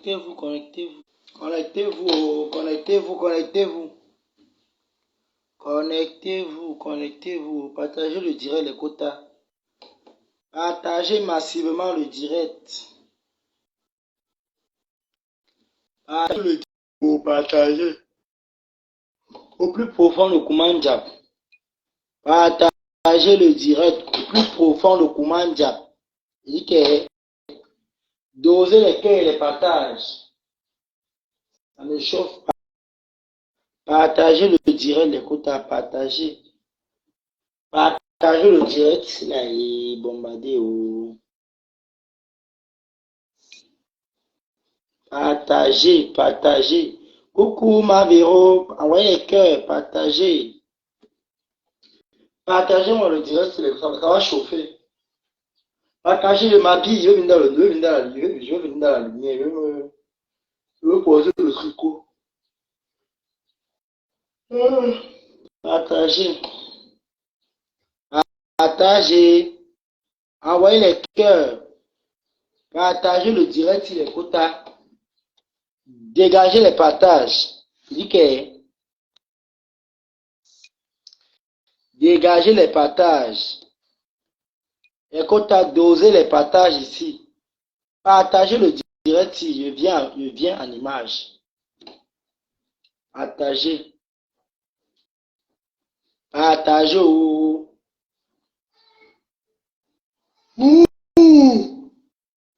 Connectez-vous, connectez-vous. Connectez-vous, oh, connectez-vous, connectez-vous. Connectez-vous, connectez-vous. Partagez le direct, les quotas. Partagez massivement le direct. Partagez le direct. Partagez. Au plus profond, le Kumandjap. Partagez le direct. Au plus profond, le Kumandjap. Il dit que doser les cœurs et les partages. Ça ne chauffe pas. Partagez le direct, les quotas. Partagez. Partagez le direct. Là, il est bombardé. Oh. Partagez, partagez. Coucou ma Véro, envoyez les cœurs, partagez. Partagez-moi le direct, ça va chauffer. Partagez, je m'habille, je vais venir dans le, je vais venir dans la, je vais venir dans la lumière, je vais poser le tricot. Partagez. Partagez. Envoyez les cœurs. Partagez le direct sur les quotas. Dégagez les partages. Il dit que dégagez les partages. Les quotas, dosez les partages ici. Partagez le direct si je viens en image. Partagez. Partagez.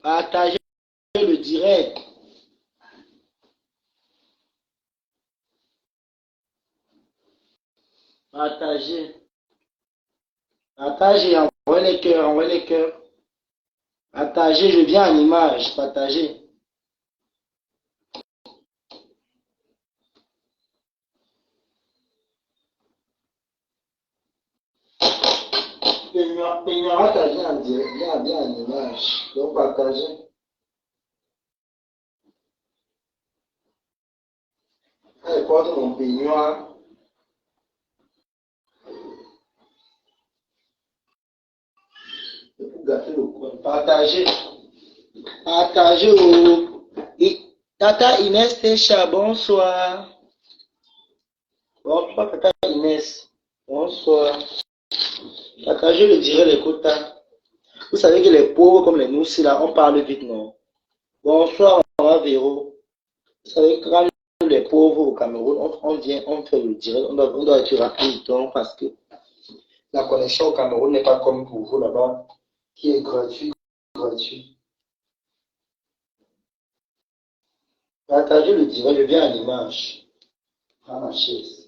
Partagez le direct. Partagez. Partagez. Envoyez les cœurs. Envoyez les cœurs. Partagez. Je viens en image. Partagez. Peignorat a bien en direct. Bien en image. Donc partagez. Elle porte mon peignoir. Pour gâter le coin. Partagez. Partagez au. Tata Inès Techa, bonsoir. Bonsoir, Tata Inès. Bonsoir. Partagez le direct les quotas. Vous savez que les pauvres comme les nous, là, on parle vite, non? Bonsoir, Véro. Vous savez que quand les pauvres au Cameroun, on vient, on fait le direct, on doit être rapide, donc, parce que la connexion au Cameroun n'est pas comme pour vous là-bas, qui est gratuit. Partagez le direct, je viens à l'image. À ma chaise.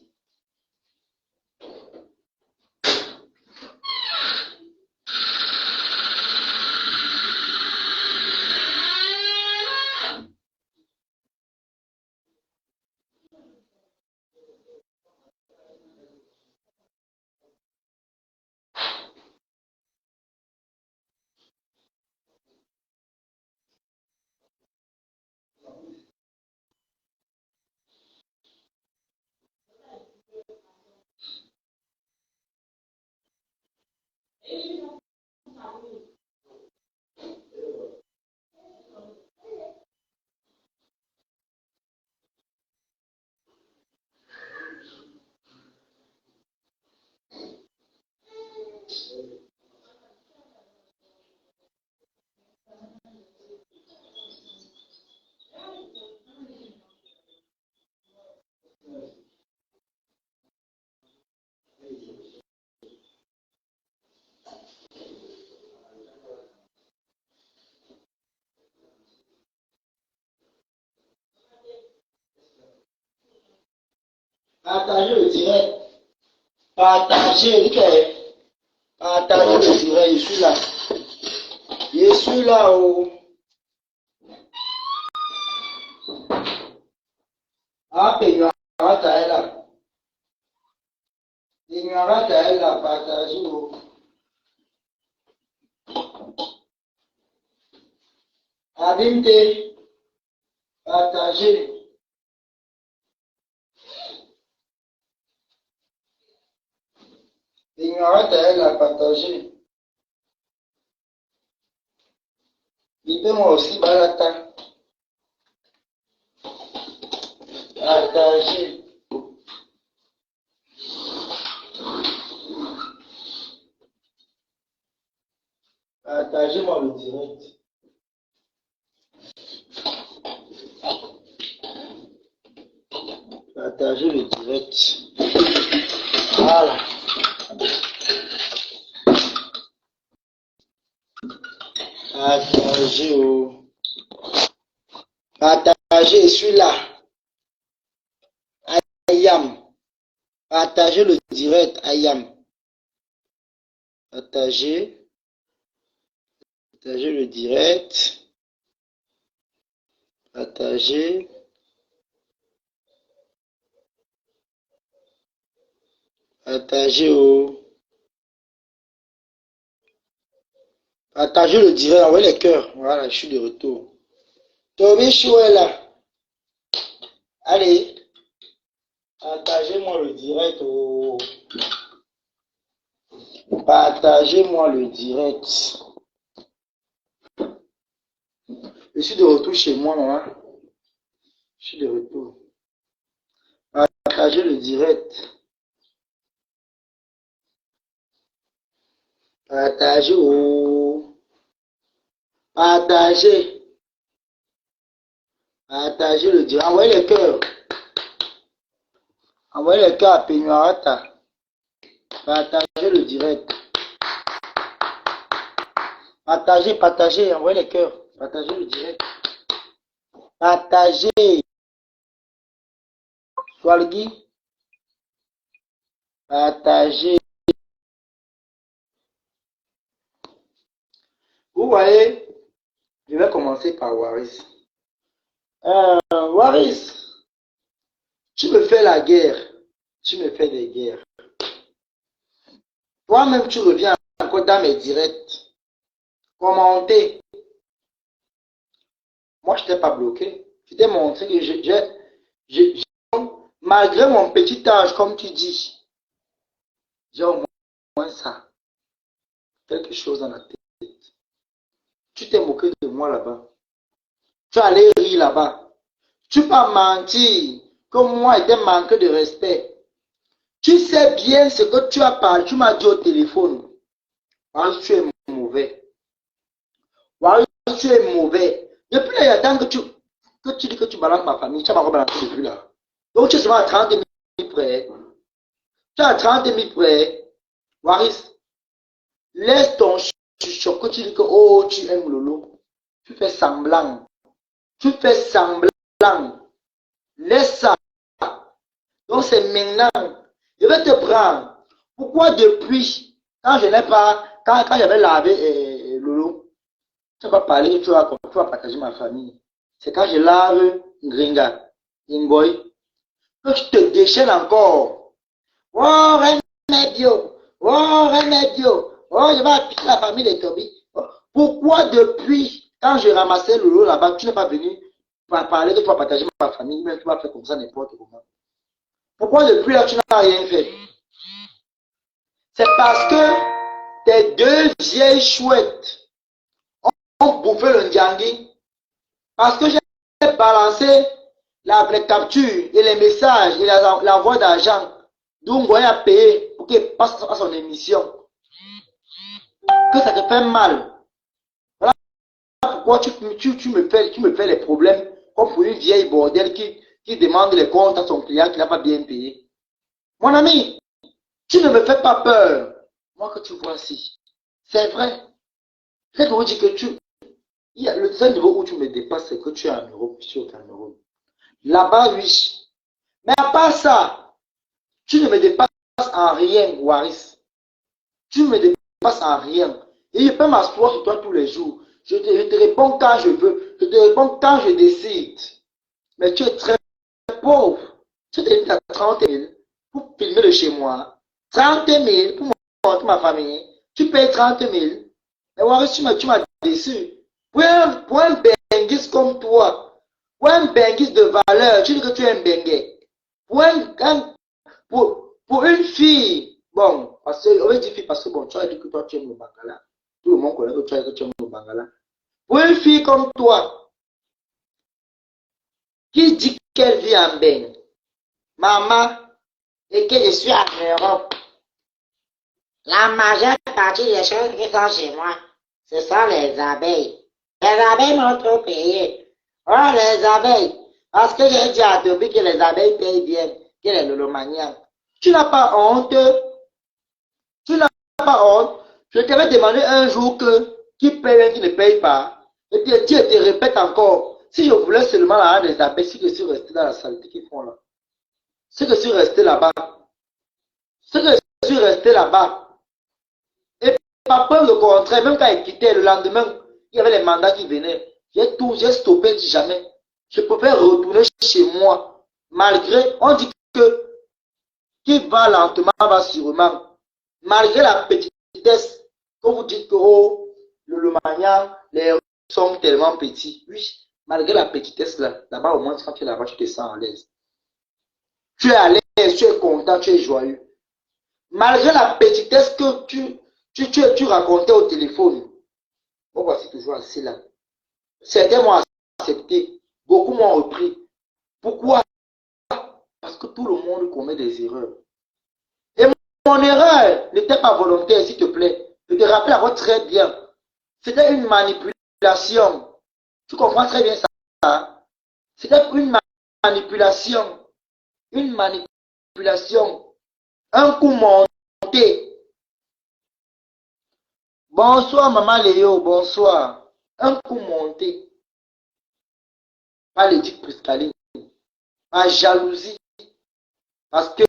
Partagez le direct. Partagez, partagez le direct, je suis là. Je suis là, oh. Ah, Peignorat est là. Peignorat est là, partagez, oh. Abimte, partagez. Peignorat est là, partagez. Bipez-moi aussi, Balata. Partager. Partagez-moi le direct. Partagez le direct. Voilà. Partagez celui-là. Ayam. Partagez le direct. Ayam. Partagez le direct. Partagez. Partagez le direct. Envoyez les cœurs. Voilà, je suis de retour. Toby Chou est là. Allez. Partagez-moi le direct. Partagez-moi le direct. Je suis de retour chez moi, maman. Je suis de retour. Partagez le direct. Partagez. Partagez le direct. Envoyez les cœurs. Envoyez les cœurs à Peignoirata. Partagez le direct. Partagez. Envoyez les cœurs. Partagez le direct. Partagez. Swalgi. Partagez. Vous voyez, je vais commencer par Waris. Waris, tu me fais la guerre. Tu me fais des guerres. Toi-même, tu reviens encore dans mes directs. Commenter. Moi, je ne t'ai pas bloqué. Je t'ai montré que malgré mon petit âge, comme tu dis, j'ai au moins ça. Quelque chose dans la tête. Tu t'es moqué de moi là-bas. Tu allais rire là-bas. Tu pas mentir que moi, j'étais manqué de respect. Tu sais bien ce que tu as parlé. Tu m'as dit au téléphone. Waris, tu es mauvais. Waris, tu es mauvais. Depuis là, il y a tant que tu dis que tu balances ma famille. Tu n'as pas balancé depuis là. Donc, tu es seulement à 30 000 près. Tu es à 30 000 près. Waris, laisse ton chuchote que tu dis que oh, tu aimes Lolo. Tu fais semblant. Tu fais semblant. Laisse ça. Donc, c'est maintenant. Je vais te prendre. Pourquoi depuis, quand je n'ai pas, quand j'avais lavé Lolo, tu vas parler, tu vas partager ma famille. C'est quand je lave Gringa, Ingoy, que tu te déchaînes encore. Oh, Remedio. Oh, Remedio. Oh, je vais appliquer la famille de Toby. Oh, pourquoi depuis, quand je ramassais Lolo là-bas, tu n'es pas venu parler que tu vas partager ma famille, mais tu vas faire comme ça n'importe comment. Pourquoi depuis là, tu n'as rien fait? C'est parce que tes deux vieilles chouettes ont bouffé le Ndjangi. Parce que j'ai balancé les captures et les messages et l'envoi d'argent d'où Ngoya a payé pour qu'il passe à son émission. Que ça te fait mal. Voilà pourquoi tu me fais les problèmes comme pour une vieille bordelle qui demande les comptes à son client qui n'a pas bien payé. Mon ami, tu ne me fais pas peur. Moi que tu vois ici, c'est vrai. Je vais te dire que le seul niveau où tu me dépasses, c'est que tu es en Europe, je suis au Cameroun. Là-bas, oui. Mais à part ça, tu ne me dépasses en rien, Waris. Tu ne me dépasses en rien. Et je peux m'asseoir sur toi tous les jours. Je te réponds quand je veux. Je te réponds quand je décide. Mais tu es très pauvre. Tu te dis à 30 000 pour filmer le chez moi. 30 000 pour montrer ma famille. Tu payes 30 000. Mais Waris, tu m'as déçu. Pour un benguis comme toi, pour un benguis de valeur, tu dis que tu es un benguet. Pour une fille, bon, parce que, on va dire fille parce que bon, tu as dit que toi tu aimes le Bangala. Tout le monde connaît que tu aimes le Bangala. Pour une fille comme toi, qui dit qu'elle vit en Bénin, maman, et que je suis en Europe, la majeure partie des choses qui sont chez moi, ce sont les abeilles. Les abeilles m'ont trop payé. Oh, les abeilles. Parce que j'ai dit à Toby que les abeilles payent bien, que les lolomaniacs. Tu n'as pas honte. Tu n'as pas honte. Je t'avais demandé un jour qui paye, qui ne paye pas. Et puis Dieu te répète encore. Si je voulais seulement la des abeilles, si je suis resté dans la saleté qu'ils font là. Si je suis resté là-bas. Si je suis resté là-bas. Et pas peur le contraire, même quand il quittait le lendemain, il y avait les mandats qui venaient. J'ai stoppé, dit jamais. Je préfère retourner chez moi. Malgré, on dit que qui va lentement va sûrement. Malgré la petitesse, quand vous dites que oh, le Lomagnan, les rues sont tellement petits. Oui, malgré la petitesse là-bas au moins quand tu es là-bas, tu te sens à l'aise. Tu es à l'aise, tu es content, tu es joyeux. Malgré la petitesse que tu racontais au téléphone. Bon, voici toujours assis là. Certains m'ont accepté, beaucoup m'ont repris. Pourquoi? Parce que tout le monde commet des erreurs. Et mon erreur n'était pas volontaire, s'il te plaît. Je te rappelle encore très bien. C'était une manipulation. Tu comprends très bien ça? C'était une manipulation. Une manipulation. Un coup monté. Bonsoir, maman Léo, bonsoir. Un coup monté. Par l'éthique cristalline. Par jalousie. Parce que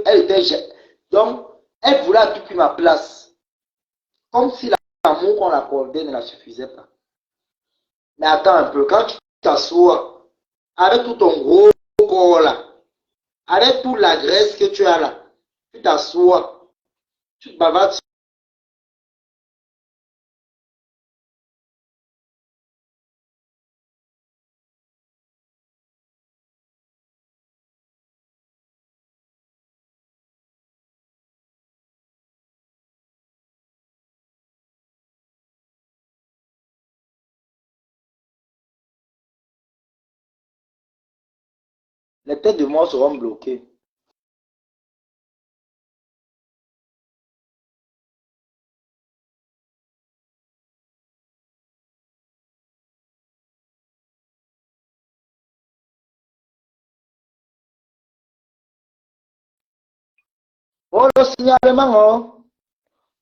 elle était. Donc, elle voulait occuper ma place. Comme si l'amour qu'on accordait ne la suffisait pas. Mais attends un peu, quand tu t'assois avec tout ton gros corps là, avec toute la graisse que tu as là, tu t'assois, tu te bavardes. Les têtes de mort seront bloquées. Oh le signalement, oh.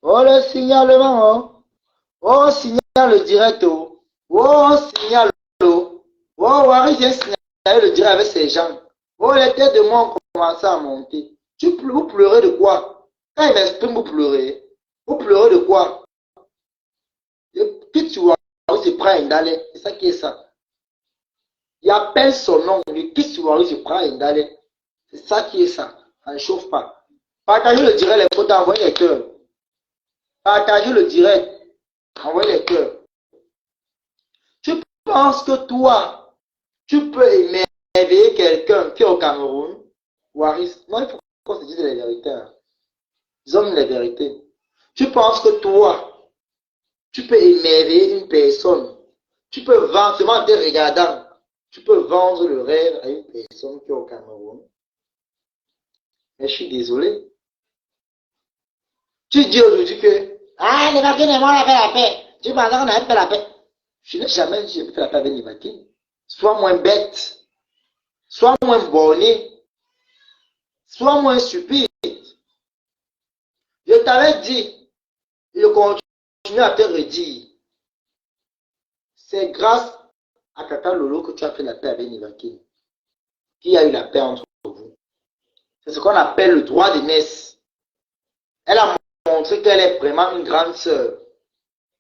Oh le signalement, oh. Oh signale direct, oh. Oh signale, oh. Oh Wari vient signaler le direct avec ses gens. Oh les têtes de mort ont commencé à monter. Vous pleurez de quoi? Quand il m'exprime, vous pleurez. Vous pleurez de quoi? Qui tu vois, se prend un dalais. C'est ça qui est ça. Il appelle son nom. Le qui tu vois, se prend un dalais. C'est ça qui est ça. Ça ne chauffe pas. Partagez le direct, les photos, envoyez les cœurs. Partagez le direct, envoyez les cœurs. Tu penses que toi, tu peux émerveiller quelqu'un qui est au Cameroun? Waris, non, il faut qu'on se dise les vérités. Hein. Disons les vérités. Tu penses que toi, tu peux émerveiller une personne. Tu peux vendre, seulement en te regardant, tu peux vendre le rêve à une personne qui est au Cameroun. Mais je suis désolé. Tu dis aujourd'hui que, ah, les vacances et moi, on a fait la paix. Tu penses qu'on a fait la paix. Je n'ai jamais fait la paix avec les vacances. Sois moins bête. Sois moins borné. Sois moins stupide. Je t'avais dit, je continue à te redire. C'est grâce à Kaka Lolo que tu as fait la paix avec Nivakin. Qu'il y a eu la paix entre vous. C'est ce qu'on appelle le droit d'aînesse. Elle a montré qu'elle est vraiment une grande sœur.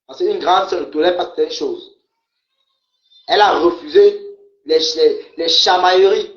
Parce qu'une grande sœur ne tolère pas certaines choses. Elle a refusé les chamailleries.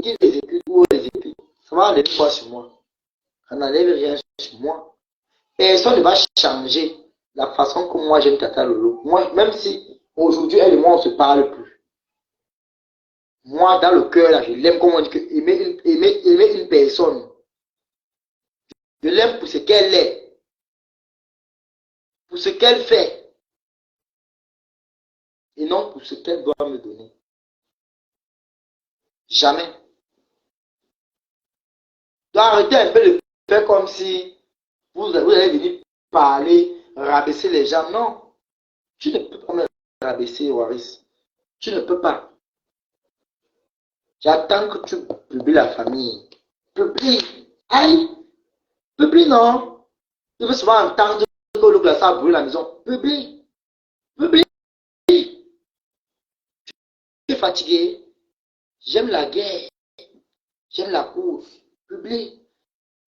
Qui les écoute ou les écoute, ça va enlever quoi sur moi? Ça n'enlève rien sur moi. Personne ne va changer la façon que moi j'aime Tata Lolo. Moi, même si aujourd'hui elle et moi on ne se parle plus. Moi, dans le cœur, là, je l'aime comme on dit que aimer une personne. Je l'aime pour ce qu'elle est, pour ce qu'elle fait, et non pour ce qu'elle doit me donner. Jamais. Tu dois arrêter un peu de faire comme si vous allez venir parler, rabaisser les gens. Non, tu ne peux pas me rabaisser, Waris. Tu ne peux pas. J'attends que tu publies la famille. Publie. Aïe, publie non. Je veux souvent entendre que le glaçage a brûlé la maison. Publie. Publie. Tu es fatigué. J'aime la guerre. J'aime la course. Publie.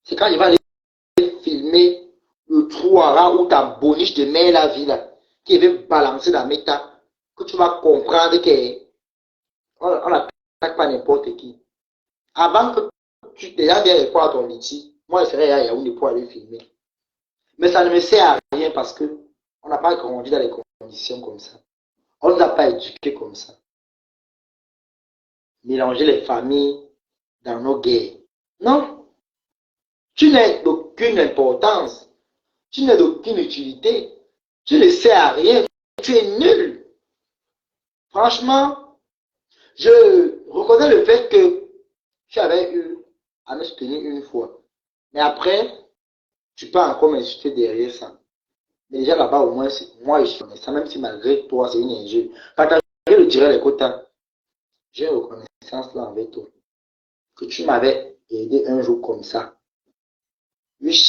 C'est quand je vais aller filmer le trou à rat ou ta boniche de mer la vie là, qui veut balancer la méta, que tu vas comprendre qu'on n'attaque pas n'importe qui. Avant que tu déjà bien répondre à ton métier, moi je serais à Yaoundé pour aller filmer. Mais ça ne me sert à rien parce que on n'a pas grandi dans les conditions comme ça. On ne nous a pas éduqués comme ça. Mélanger les familles dans nos guerres. Non, tu n'as d'aucune importance. Tu n'as d'aucune utilité. Tu ne sers à rien. Tu es nul. Franchement, je reconnais le fait que tu avais eu à me soutenir une fois. Mais après, tu peux encore m'insulter derrière ça. Mais déjà là-bas, au moins, moi, je suis connaissant, même si malgré toi, c'est une injure. Partager le dirait les quotas. J'ai une reconnaissance là avec toi. Que tu m'avais aidé un jour comme ça. Oui,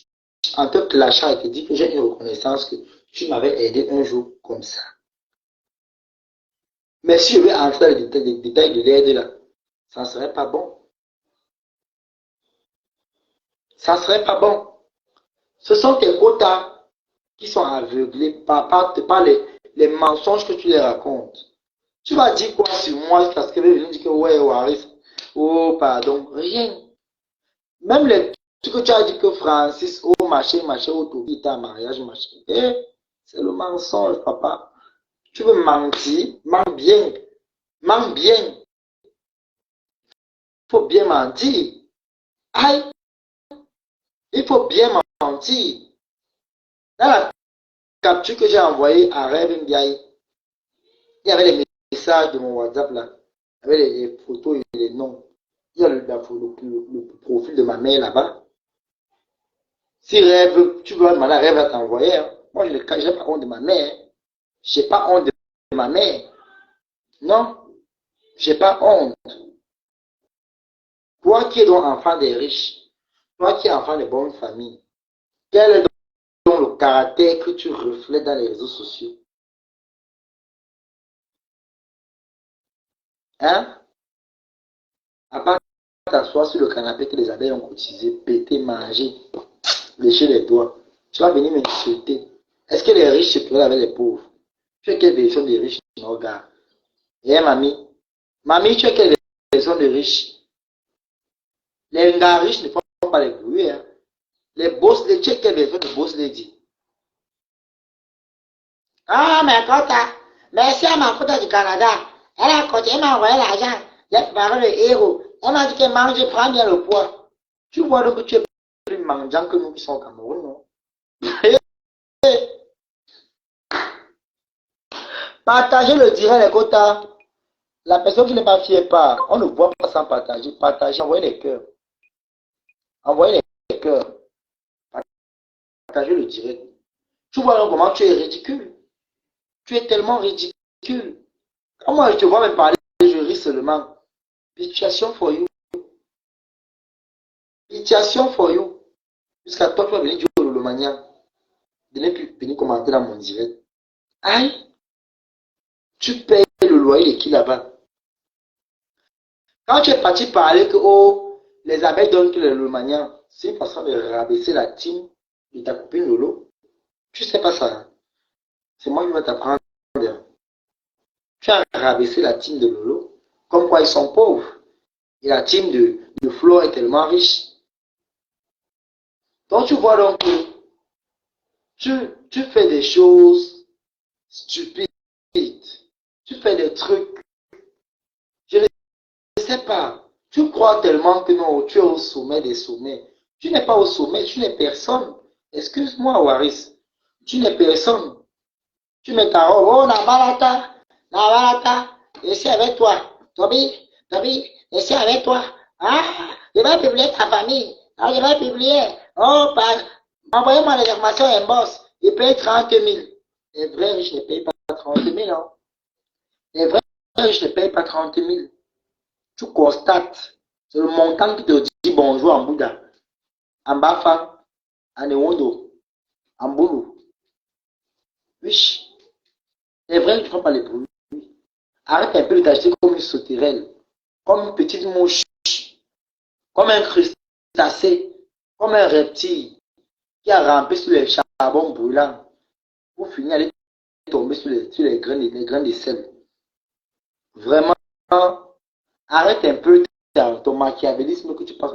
en te clashant, je te dis que j'ai une reconnaissance que tu m'avais aidé un jour comme ça. Mais si je vais entrer dans les détails de l'aide là, ça ne serait pas bon. Ça ne serait pas bon. Ce sont tes quotas qui sont aveuglés par les mensonges que tu les racontes. Tu vas dire quoi sur moi parce que je dis que ouais, Waris, oh pardon, rien. Même les trucs que tu as dit que Francis, oh machin, oh Tobi, ta mariage, machin. Eh, c'est le mensonge, papa. Tu veux mentir, mens bien. Mens bien. Il faut bien mentir. Aïe, il faut bien mentir. Dans la capture que j'ai envoyée à Rêve Ndiaye, il y avait les messages de mon WhatsApp là. Il y avait les photos et les noms. Il y a le profil de ma mère là-bas. Si Rêve, tu veux demander à Rêve à t'envoyer, hein. Moi je n'ai pas honte de ma mère. Je n'ai pas honte de ma mère. Non, je n'ai pas honte. Toi qui es donc enfant des riches, toi qui es enfant de bonnes familles, quel est donc le caractère que tu reflètes dans les réseaux sociaux? Hein? À part t'asseoir sur le canapé que les abeilles ont cotisé, péter, manger, lécher les doigts, tu vas venir m'insulter. Est-ce que les riches se plaignent avec les pauvres? Tu es quelle version des riches? Non, regarde. Eh, mamie. Mamie, tu es quelle version de riches? Les gars riches ne font pas les bruits, hein. Les boss, tu es quelle version de boss lady? Ah, mais quand merci à ma photo du Canada, elle a côté, elle m'a envoyé l'argent, j'ai préparé le héros. Elle m'a dit qu'elle mange, je prends bien le poids. Tu vois donc que tu es plus mangeant que nous qui sommes au Cameroun, non? Partagez le direct, les quotas. La personne qui n'est pas fière part. On ne voit pas sans partager. Partagez, envoyez les cœurs. Envoyez les cœurs. Partagez le direct. Tu vois donc comment tu es ridicule. Tu es tellement ridicule. Quand moi je te vois me parler, je ris seulement. Situation for you. Situation for you. Jusqu'à toi, tu vas venir dire le mania. De ne plus venir commenter dans mon direct. Aïe, tu payes le loyer de qui là-bas? Quand tu es parti parler que oh, les abeilles donnent que le mania, c'est une façon de rabaisser la team de ta copine Lolo. Tu sais pas ça. C'est moi qui vais t'apprendre. Tu as rabaissé la team de Lolo. Comme quoi ils sont pauvres. Et la team de Flo est tellement riche. Donc tu vois donc que tu fais des choses stupides. Tu fais des trucs. Je ne sais pas. Tu crois tellement que non, tu es au sommet des sommets. Tu n'es pas au sommet, tu n'es personne. Excuse-moi, Waris. Tu n'es personne. Tu mets ta robe. Oh, Nabalata, je suis avec toi. Toby, je suis avec toi. Ah, je vais publier ta famille. Ah, je vais publier. Oh, envoyez-moi les informations en boss. Je paye 30 000. Les vrais riches ne payent pas 30 000. Hein. Les vrais riches ne payent pas 30 000. Tu constates. C'est le montant qui te dit bonjour en Bouddha, en Bafa, en Ewondo, en Boulou. Oui. Les vrais riches ne font pas les bruits. Arrête un peu de t'acheter comme une sauterelle, comme une petite mouche, comme un crustacé, comme un reptile qui a rampé sur les charbons brûlants pour finir aller tomber sur les grains de sel. Vraiment, arrête un peu ton machiavélisme que tu passes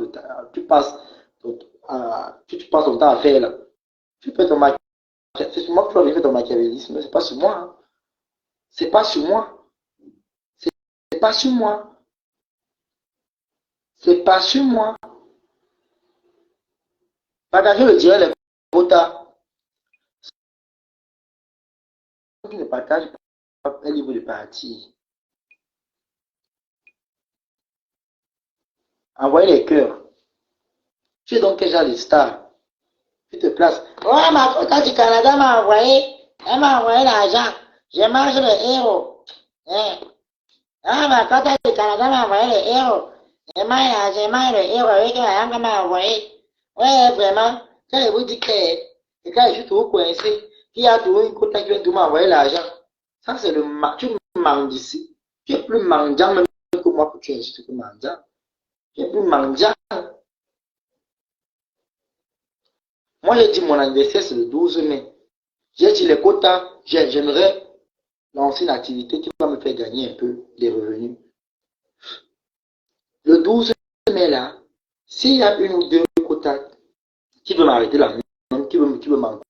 ton temps à faire là. Tu fais ton machiavélisme. C'est sur moi que tu vas faire ton machiavélisme, c'est pas sur moi. Hein. C'est pas sur moi. C'est pas sur moi. C'est pas sur moi. Partager le direct les quotas. Qui ne partage pas est libre de partir. Envoyez les cœurs. Tu es donc quel genre de star? Tu te places. Oh, ma quota du Canada m'a envoyé. Elle m'a envoyé l'argent. Je mange le héros. Hein? Ah, ma quota du Canada m'a envoyé le héros. Je mange le héros avec l'argent qu'elle m'a envoyé. Ouais, vraiment. Quand je vous dis que quand je suis tout coincé, qu'il y a toujours une quota qui vient de m'envoyer l'argent. Ça, c'est le tu manges d'ici. Tu es plus mendiant même que moi que tu es juste que mendiant. Tu es plus mendiant. Moi, j'ai dit mon anniversaire, c'est le 12 mai. J'ai dit les quotas, j'aimerais lancer une activité qui va me faire gagner un peu des revenus. Le 12 mai, là, s'il y a une ou deux quotas qui veut m'arrêter la main, qui veut m'envoyer,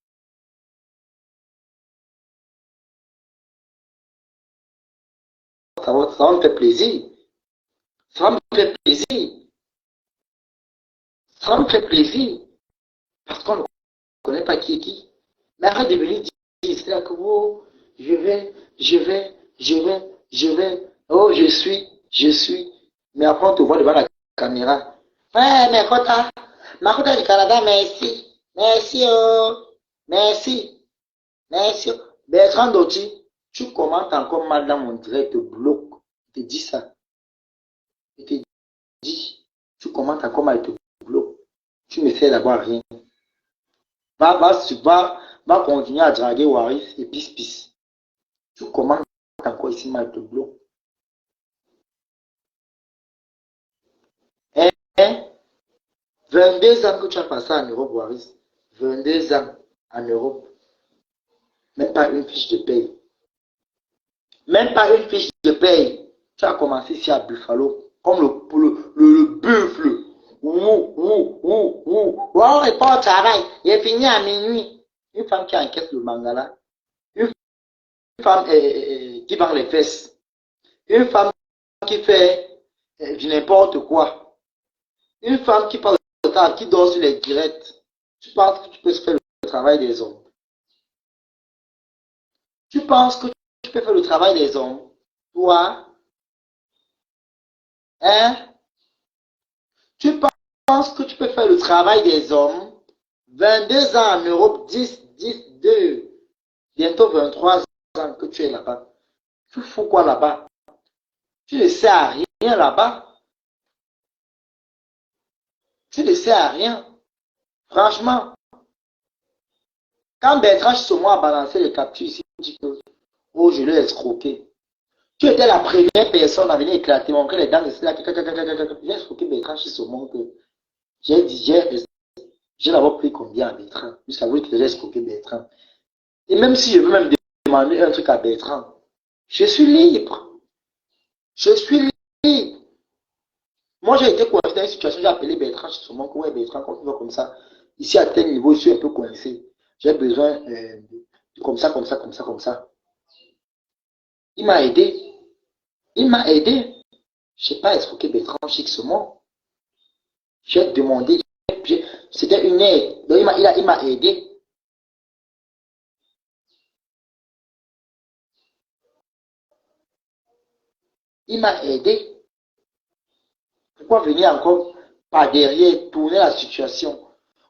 ça va me faire plaisir. Ça va me faire plaisir. Ça va me faire plaisir. Parce qu'on ne connaît pas qui est qui. Mais arrête de venir dire, c'est là que oh, je vais, oh, je suis. Mais après, on te voit devant la caméra. Ouais, mais ma quota du Canada, merci. Merci, oh, merci. Bertrand Doty, tu commentes encore mal dans mon direct, te bloque. Je te dis ça. Je te dis, tu commentes encore mal, te bloque. Tu me fais d'abord rien. Va continuer à draguer Waris et pis. Tu commences encore ici mal, te bloque. Hein? 22 ans que tu as passé en Europe, Waris. 22 ans en Europe. Même pas une fiche de paye. Même pas une fiche de paye. Tu as commencé ici à Buffalo, comme le buffle. On répond au travail. Il est fini à minuit. Une femme qui encaisse le mangala. Une femme qui vend les fesses. Une femme qui fait du n'importe quoi. Une femme qui parle de temps, qui dort sur les directs. Tu penses que tu peux faire le travail des hommes? Tu penses que tu peux faire le travail des hommes? Toi? Hein? Tu penses que tu peux faire le travail des hommes? 22 ans en Europe, 2, bientôt 23 ans que tu es là-bas. Tu fous quoi là-bas? Tu ne sais à rien là-bas. Tu ne sais à rien. Franchement, quand Bertrand Chameau a balancé les captures ici, il dit que oh, je l'ai escroqué. Tu étais la première personne à venir éclater, montrer les dents de cela. J'ai escroqué Bertrand Chameau que j'ai dit, j'ai d'abord pris combien à Bertrand? Jusqu'à vous que j'ai escroqué Bertrand. Et même si je veux même demander un truc à Bertrand, je suis libre. Je suis libre. Moi, j'ai été coincé dans une situation, j'ai appelé Bertrand sur mon ouais, Bertrand, quand tu vas comme ça, ici à tel niveau, je suis un peu coincé. J'ai besoin de comme ça, comme ça, comme ça, comme ça. Il m'a aidé. Il m'a aidé. Je n'ai pas escroqué Bertrand chicsement. J'ai demandé. C'était une aide. Donc, il m'a aidé. Il m'a aidé. Pourquoi venir encore par derrière, tourner la situation,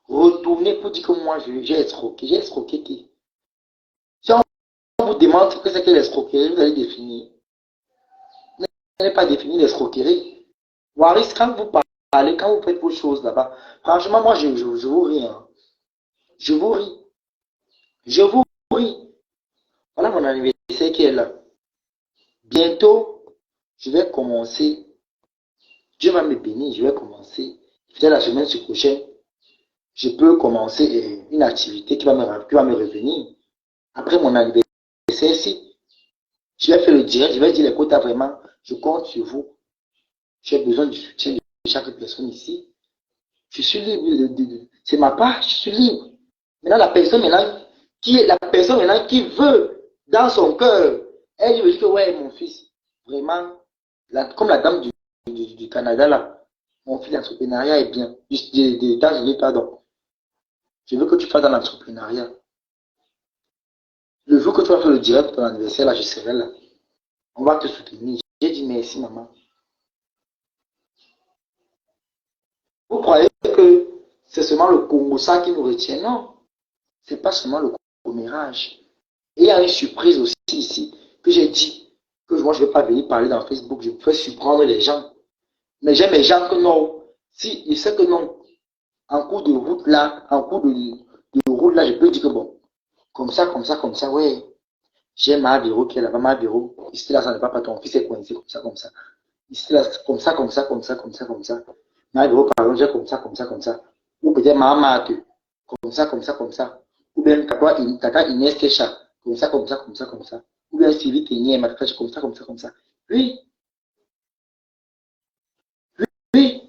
retourner pour dire que moi, j'ai escroqué. J'ai escroqué qui? Si on vous demande ce que c'est que l'escroquerie, vous allez définir. Vous n'allez pas définir l'escroquerie. Waris, quand vous parlez, quand vous faites vos choses là-bas, franchement, moi, je vous ris. Hein. Je vous ris. Je vous ris. Voilà mon anniversaire qui est là. Bientôt, je vais commencer. Dieu va me bénir, je vais commencer. Peut-être la semaine prochaine, je peux commencer une activité qui va me revenir. Après mon anniversaire ici, je vais faire le direct, je vais dire les quotas vraiment, je compte sur vous. J'ai besoin du soutien de chaque personne ici. Je suis libre, c'est ma part, je suis libre. Maintenant, la personne maintenant qui veut, dans son cœur, elle veut dire que ouais, mon fils, vraiment, comme la dame du Canada là, mon fils, l'entrepreneuriat est bien. Des États-Unis, pardon. Je veux que tu fasses dans l'entrepreneuriat. Le jour que tu vas faire le direct pour ton anniversaire, là, je serai là. On va te soutenir. J'ai dit merci, maman. Vous croyez que c'est seulement le Congo ça qui nous retient? Non. C'est pas seulement le commérage. Et il y a une surprise aussi ici que j'ai dit que moi je ne vais pas venir parler dans Facebook, je peux surprendre les gens. Mais j'ai mes gens que non. Si il sait que non, en cours de route là, en cours de route là, je peux dire que bon, comme ça, ouais. J'ai ma bureau qui est là-bas, ma bureau. Ici là, ça n'est pas ton fils est coincé comme ça. Ici là, comme ça, comme ça, comme ça, comme ça, comme ça. Ma bureau, par exemple, j'ai comme ça, comme ça, comme ça. Ou peut-être ma mate, comme ça, comme ça, comme ça. Ou bien Tata Inès Kecha, comme ça, comme ça, comme ça, comme ça. Ou bien Sylvie Ténier, ma comme ça, comme ça, comme ça. Oui, oui.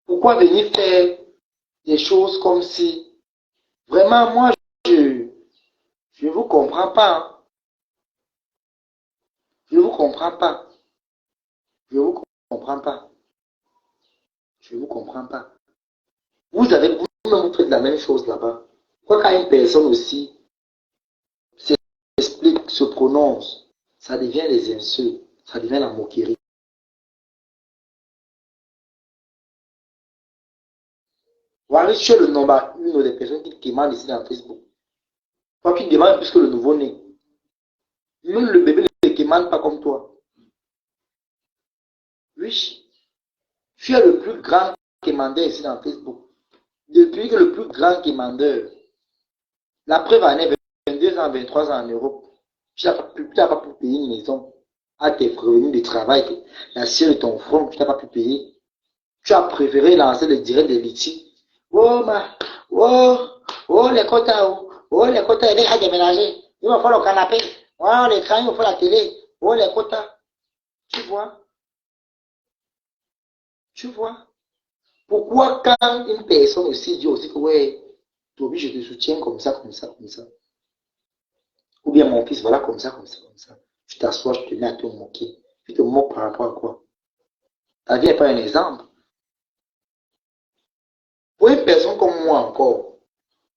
Pourquoi venir faire des choses comme si, vraiment, moi, je ne vous comprends pas. Hein. Je ne vous comprends pas. Je ne vous comprends pas. Je ne vous comprends pas. Vous faites la même chose là-bas. Quoi quand une personne aussi s'explique, se prononce, ça devient des insultes, ça devient la moquerie. Voilà, tu es le nombre une des personnes qui demandent ici dans Facebook. Toi qui demandes plus que le nouveau-né. Même le bébé ne demande pas comme toi. Oui, tu es le plus grand quémandeur ici dans Facebook. Depuis que le plus grand quémandeur, la preuve en est 22 ans, 23 ans en Europe, tu n'as pas pu payer une maison à tes revenus de travail, la sienne de ton front, tu n'as pas pu payer. Tu as préféré lancer le direct de litiges. Oh, oh, oh, les quotas, il a déménagé. Il me faut le canapé. Oh, l'écran, il me faut la télé. Oh, les quotas. Tu vois, tu vois. Pourquoi quand une personne aussi dit aussi que ouais, Toby, je te soutiens comme ça, comme ça, comme ça. Ou bien mon fils, voilà, comme ça, comme ça, comme ça. Tu t'assois, je te mets à te moquer. Tu te moques par rapport à quoi? Ta vie n'est pas un exemple. Pour une personne comme moi encore,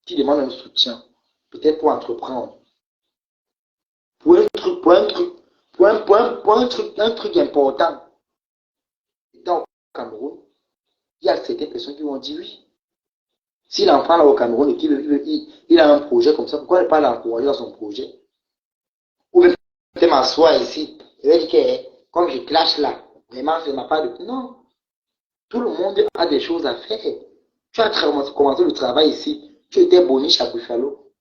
qui demande un soutien, peut-être pour entreprendre, pour un truc, un truc important, étant au Cameroun, il y a certaines personnes qui vont dire oui. Si l'enfant est au Cameroun et qu'il a un projet comme ça, pourquoi ne pas l'encourager dans son projet? Ou bien peut-être m'asseoir ici, et dire que comme je clash là, vraiment, c'est ma part de. Non, tout le monde a des choses à faire. Tu as commencé le travail ici, tu étais boniche à Buffalo.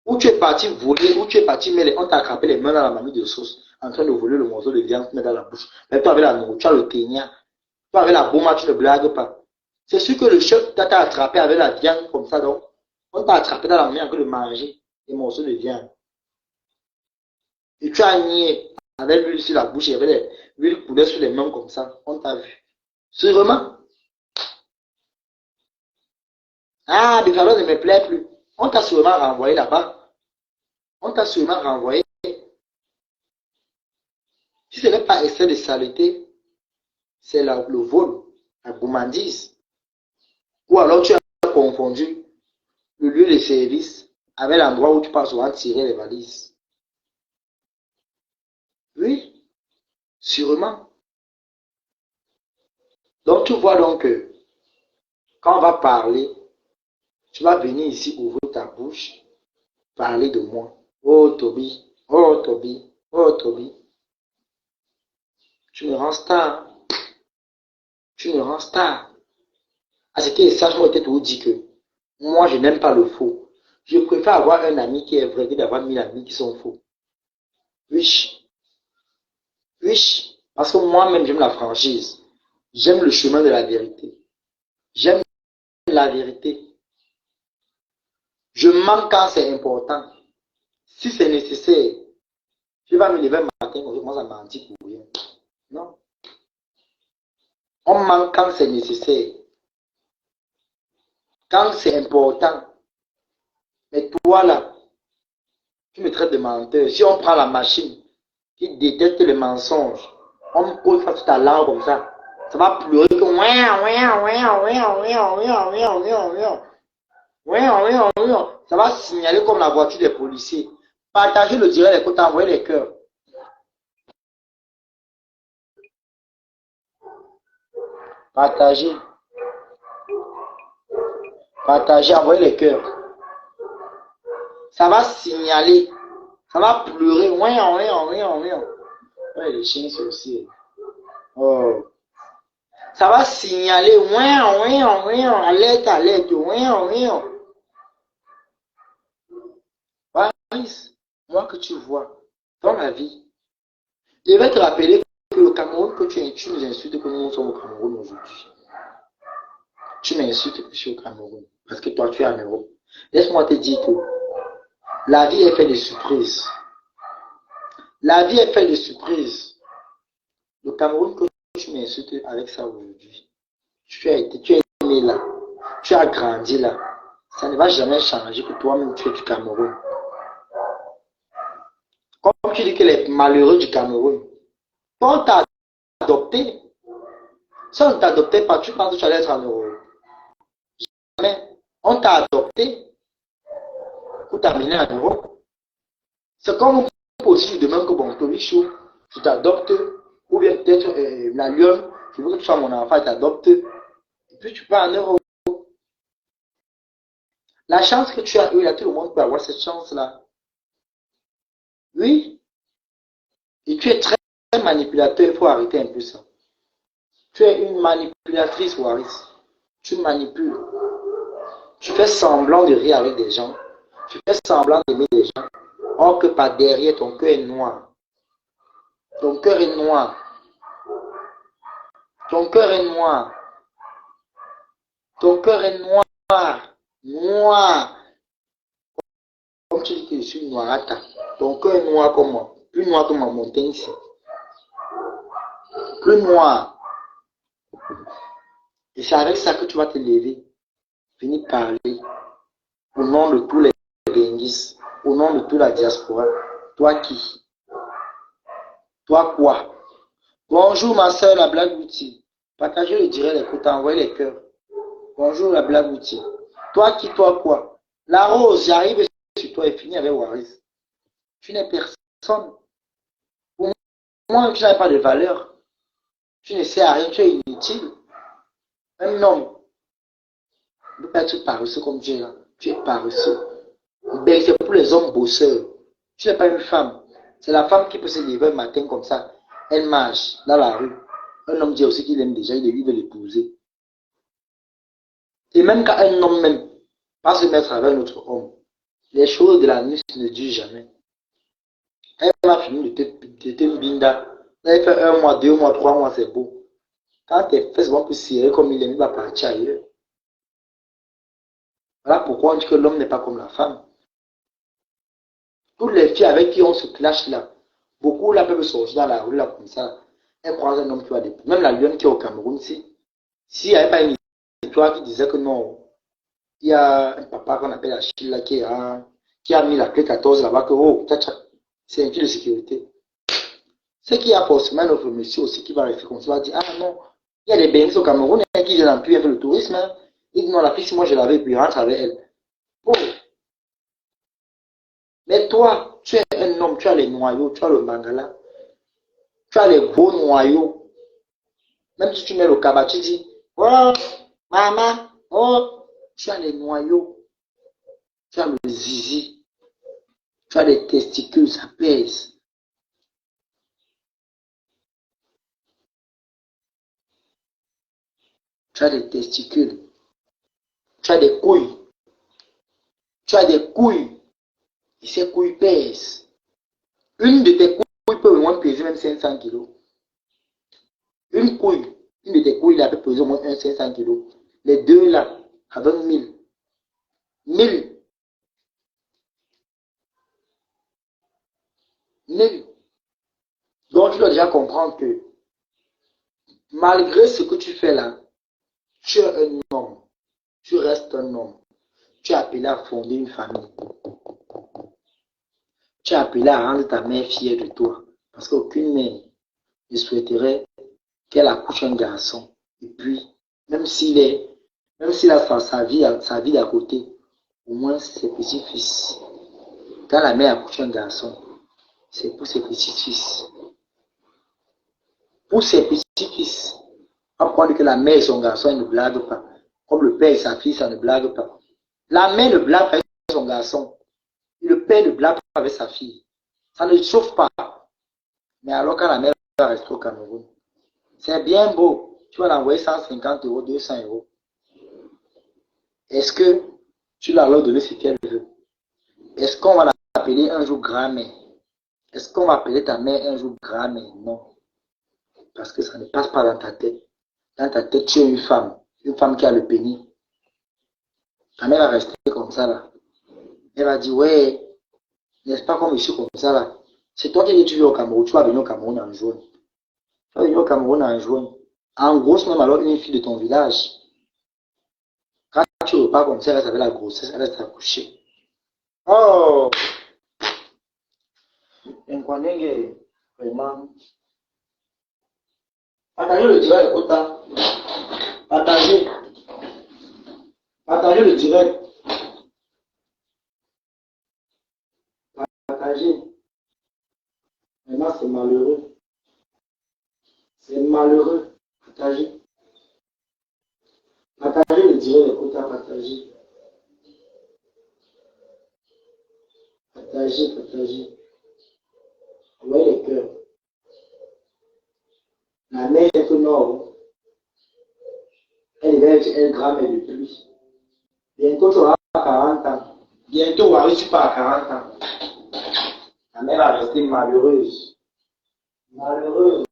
Où tu es parti voler, où tu es parti, mais on t'a attrapé les mains dans la mamie de sauce, en train de voler le morceau de viande, mettre dans la bouche. Mais toi, avec la nourriture, tu as le ténia. Toi, avec la bombe, tu ne blagues pas. C'est sûr que le chef t'a attrapé avec la viande comme ça, donc, on t'a attrapé dans la main en train de manger les morceaux de viande. Et tu as nié avec l'huile sur la bouche, il y avait L'huile coulait sur les mains comme ça. On t'a vu. Sûrement. Ah, Buffalo ne me plaît plus. On t'a sûrement renvoyé là-bas. On t'a sûrement renvoyé. Si ce n'est pas excès de saleté, c'est le vol, la gourmandise. Ou alors tu as confondu le lieu de service avec l'endroit où tu passes souvent tirer les valises. Oui, sûrement. Donc tu vois donc que quand on va parler, tu vas venir ici ouvrir ta bouche, parler de moi. Oh Toby, oh Toby, oh Toby. Tu me rends star. Tu me rends star. À ce qui est sage, moi, je t'ai toujours dit que moi, je n'aime pas le faux. Je préfère avoir un ami qui est vrai que d'avoir 1000 amis qui sont faux. Oui, oui. Parce que moi-même, j'aime la franchise. J'aime le chemin de la vérité. J'aime la vérité. Je mens quand c'est important. Si c'est nécessaire, je vais me lever le matin, on commence à mentir pour rien. Non. On ment quand c'est nécessaire. Quand c'est important. Mais toi là, tu me traites de menteur. Si on prend la machine qui détecte les mensonges, on me pose face ta langue comme ça. Ça va pleurer que ça va signaler comme la voiture des policiers. Partagez le direct des côtés, envoyez les cœurs. Partagez. Partagez, envoyez les cœurs. Ça va signaler. Ça va pleurer. Ouais, les chiens c'est aussi. Oh. Ça va signaler. Alerte, alerte. Moi que tu vois dans la vie, je vais te rappeler que le Cameroun que tu nous insultes que nous sommes au Cameroun aujourd'hui. Tu m'insultes que je suis au Cameroun parce que toi tu es en Europe. Laisse-moi te dire que la vie est faite de surprises. La vie est faite de surprises. Le Cameroun que tu m'insultes avec ça aujourd'hui, tu es né là, tu as grandi là. Ça ne va jamais changer que toi-même tu es du Cameroun. Comme tu dis que les malheureux du Cameroun, quand on t'a adopté, si on ne t'adoptait pas, tu penses que tu allais être en Europe. Jamais. On t'a adopté pour t'amener en Europe. C'est comme aussi de même que bon, Tobichou, je t'adopte, ou bien peut-être la lionne, je veux que tu sois mon enfant, je t'adopte, et puis tu pars en Europe. La chance que tu as eue, là, tout le monde peut avoir cette chance-là. Oui, et tu es très, très manipulateur, il faut arrêter un peu ça. Tu es une manipulatrice, Waris. Tu manipules. Tu fais semblant de rire avec des gens. Tu fais semblant d'aimer des gens. Or que par derrière, ton cœur est noir. Ton cœur est noir. Ton cœur est noir. Ton cœur est noir. Noir. Comme tu dis que je suis noirata. Ton cœur est noir comme moi. Plus noir que ma montagne ici. Plus noir. Et c'est avec ça que tu vas te lever. Venir parler. Au nom de tous les Benguis. Au nom de toute la diaspora. Toi qui? Toi quoi? Bonjour ma soeur la blague outil. Partagez le direct, écoute, envoyez les cœurs. Bonjour la blague outil. Toi qui, toi quoi? La rose, j'arrive sur toi et fini avec Waris. Tu n'es personne. Pour moi, tu n'as pas de valeur. Tu ne sais à rien, tu es inutile. Un homme ne peut pas être paresseux comme tu es là. Tu es paresseux. Ben, c'est pour les hommes bosseurs. Tu n'es pas une femme. C'est la femme qui peut se lever un matin comme ça. Elle marche dans la rue. Un homme dit aussi qu'il aime déjà, il veut l'épouser. Et même quand un homme même va se mettre avec un autre homme, les choses de la nuit ne durent jamais. Elle m'a fini de te binda. Elle fait 1 mois, 2 mois, 3 mois, c'est beau. Quand tes fesses vont plus serrer comme il va partir ailleurs. Voilà pourquoi on dit que l'homme n'est pas comme la femme. Toutes les filles avec qui on se clash là, beaucoup là peuvent sortir dans la rue là comme ça. Elle croise un homme qui va dépouiller. Même la lionne qui est au Cameroun, s'il n'y avait pas une histoire qui disait que non, il y a un papa qu'on appelle Achille là, qui a mis la clé 14 là-bas, que oh, c'est un fil de sécurité. C'est qu'il y a forcément un autre monsieur aussi qui va rester comme ça, va dire, ah non, il y a des bénis au Cameroun qui viennent appuyer un peu le tourisme. Hein. Il dit non, la fille, si moi je l'avais, puis rentre avec elle. Oh. Mais toi, tu es un homme, tu as les noyaux, tu as le mangala, tu as les beaux noyaux. Même si tu mets le cabas, tu dis, oh, maman, oh, tu as les noyaux, tu as le zizi, tu as les testicules, ça pèse. Tu as des testicules, tu as des couilles, tu as des couilles, et ces couilles pèsent. Une de tes couilles peut au moins peser même 500 kilos. Une couille, une de tes couilles là peut peser au moins 500 kilos. Les deux là, ça donne 1000. 1000. 1000. Donc tu dois déjà comprendre que malgré ce que tu fais là, tu es un homme. Tu restes un homme. Tu es appelé à fonder une famille. Tu es appelé à rendre ta mère fière de toi. Parce qu'aucune mère ne souhaiterait qu'elle accouche un garçon. Et puis, même s'il a sa vie d'à côté, au moins ses petits-fils. Quand la mère accouche un garçon, c'est pour ses petits-fils. Pour ses petits-fils. Apprendre que la mère et son garçon, elle ne blague pas. Comme le père et sa fille, ça ne blague pas. La mère ne blague pas avec son garçon. Le père ne blague pas avec sa fille. Ça ne chauffe pas. Mais alors quand la mère va rester au Cameroun, c'est bien beau. Tu vas l'envoyer 150 euros, 200 euros. Est-ce que tu vas leur donner ce qu'elle veut? Est-ce qu'on va l'appeler un jour grand-mère? Est-ce qu'on va appeler ta mère un jour grand-mère? Non. Parce que ça ne passe pas dans ta tête. Dans ta tête, tu es une femme qui a le pénis. Ta mère va rester comme ça là. Elle va dire, ouais, n'est-ce pas comme je suis comme ça là? C'est toi qui dis tu veux au Cameroun, tu vas venir au Cameroun en juin. Tu vas venir au Cameroun en juin. En grosse, même alors une fille de ton village. Quand tu repars comme ça, elle reste avec la grossesse, elle reste accouchée. Oh! Vraiment. Partagez le direct, autant. Partagez. Partagez le direct. Partagez. Vraiment, c'est malheureux. C'est malheureux. Partagez. Partagez le direct, autant partager. Partagez, partagez. Vous voyez les cœurs. La mère est que non. Elle va être un grand-mère de plus. Bientôt, tu auras 40 ans. Bientôt, Wari, tu pars à 40 ans. La mère va rester malheureuse. Malheureuse.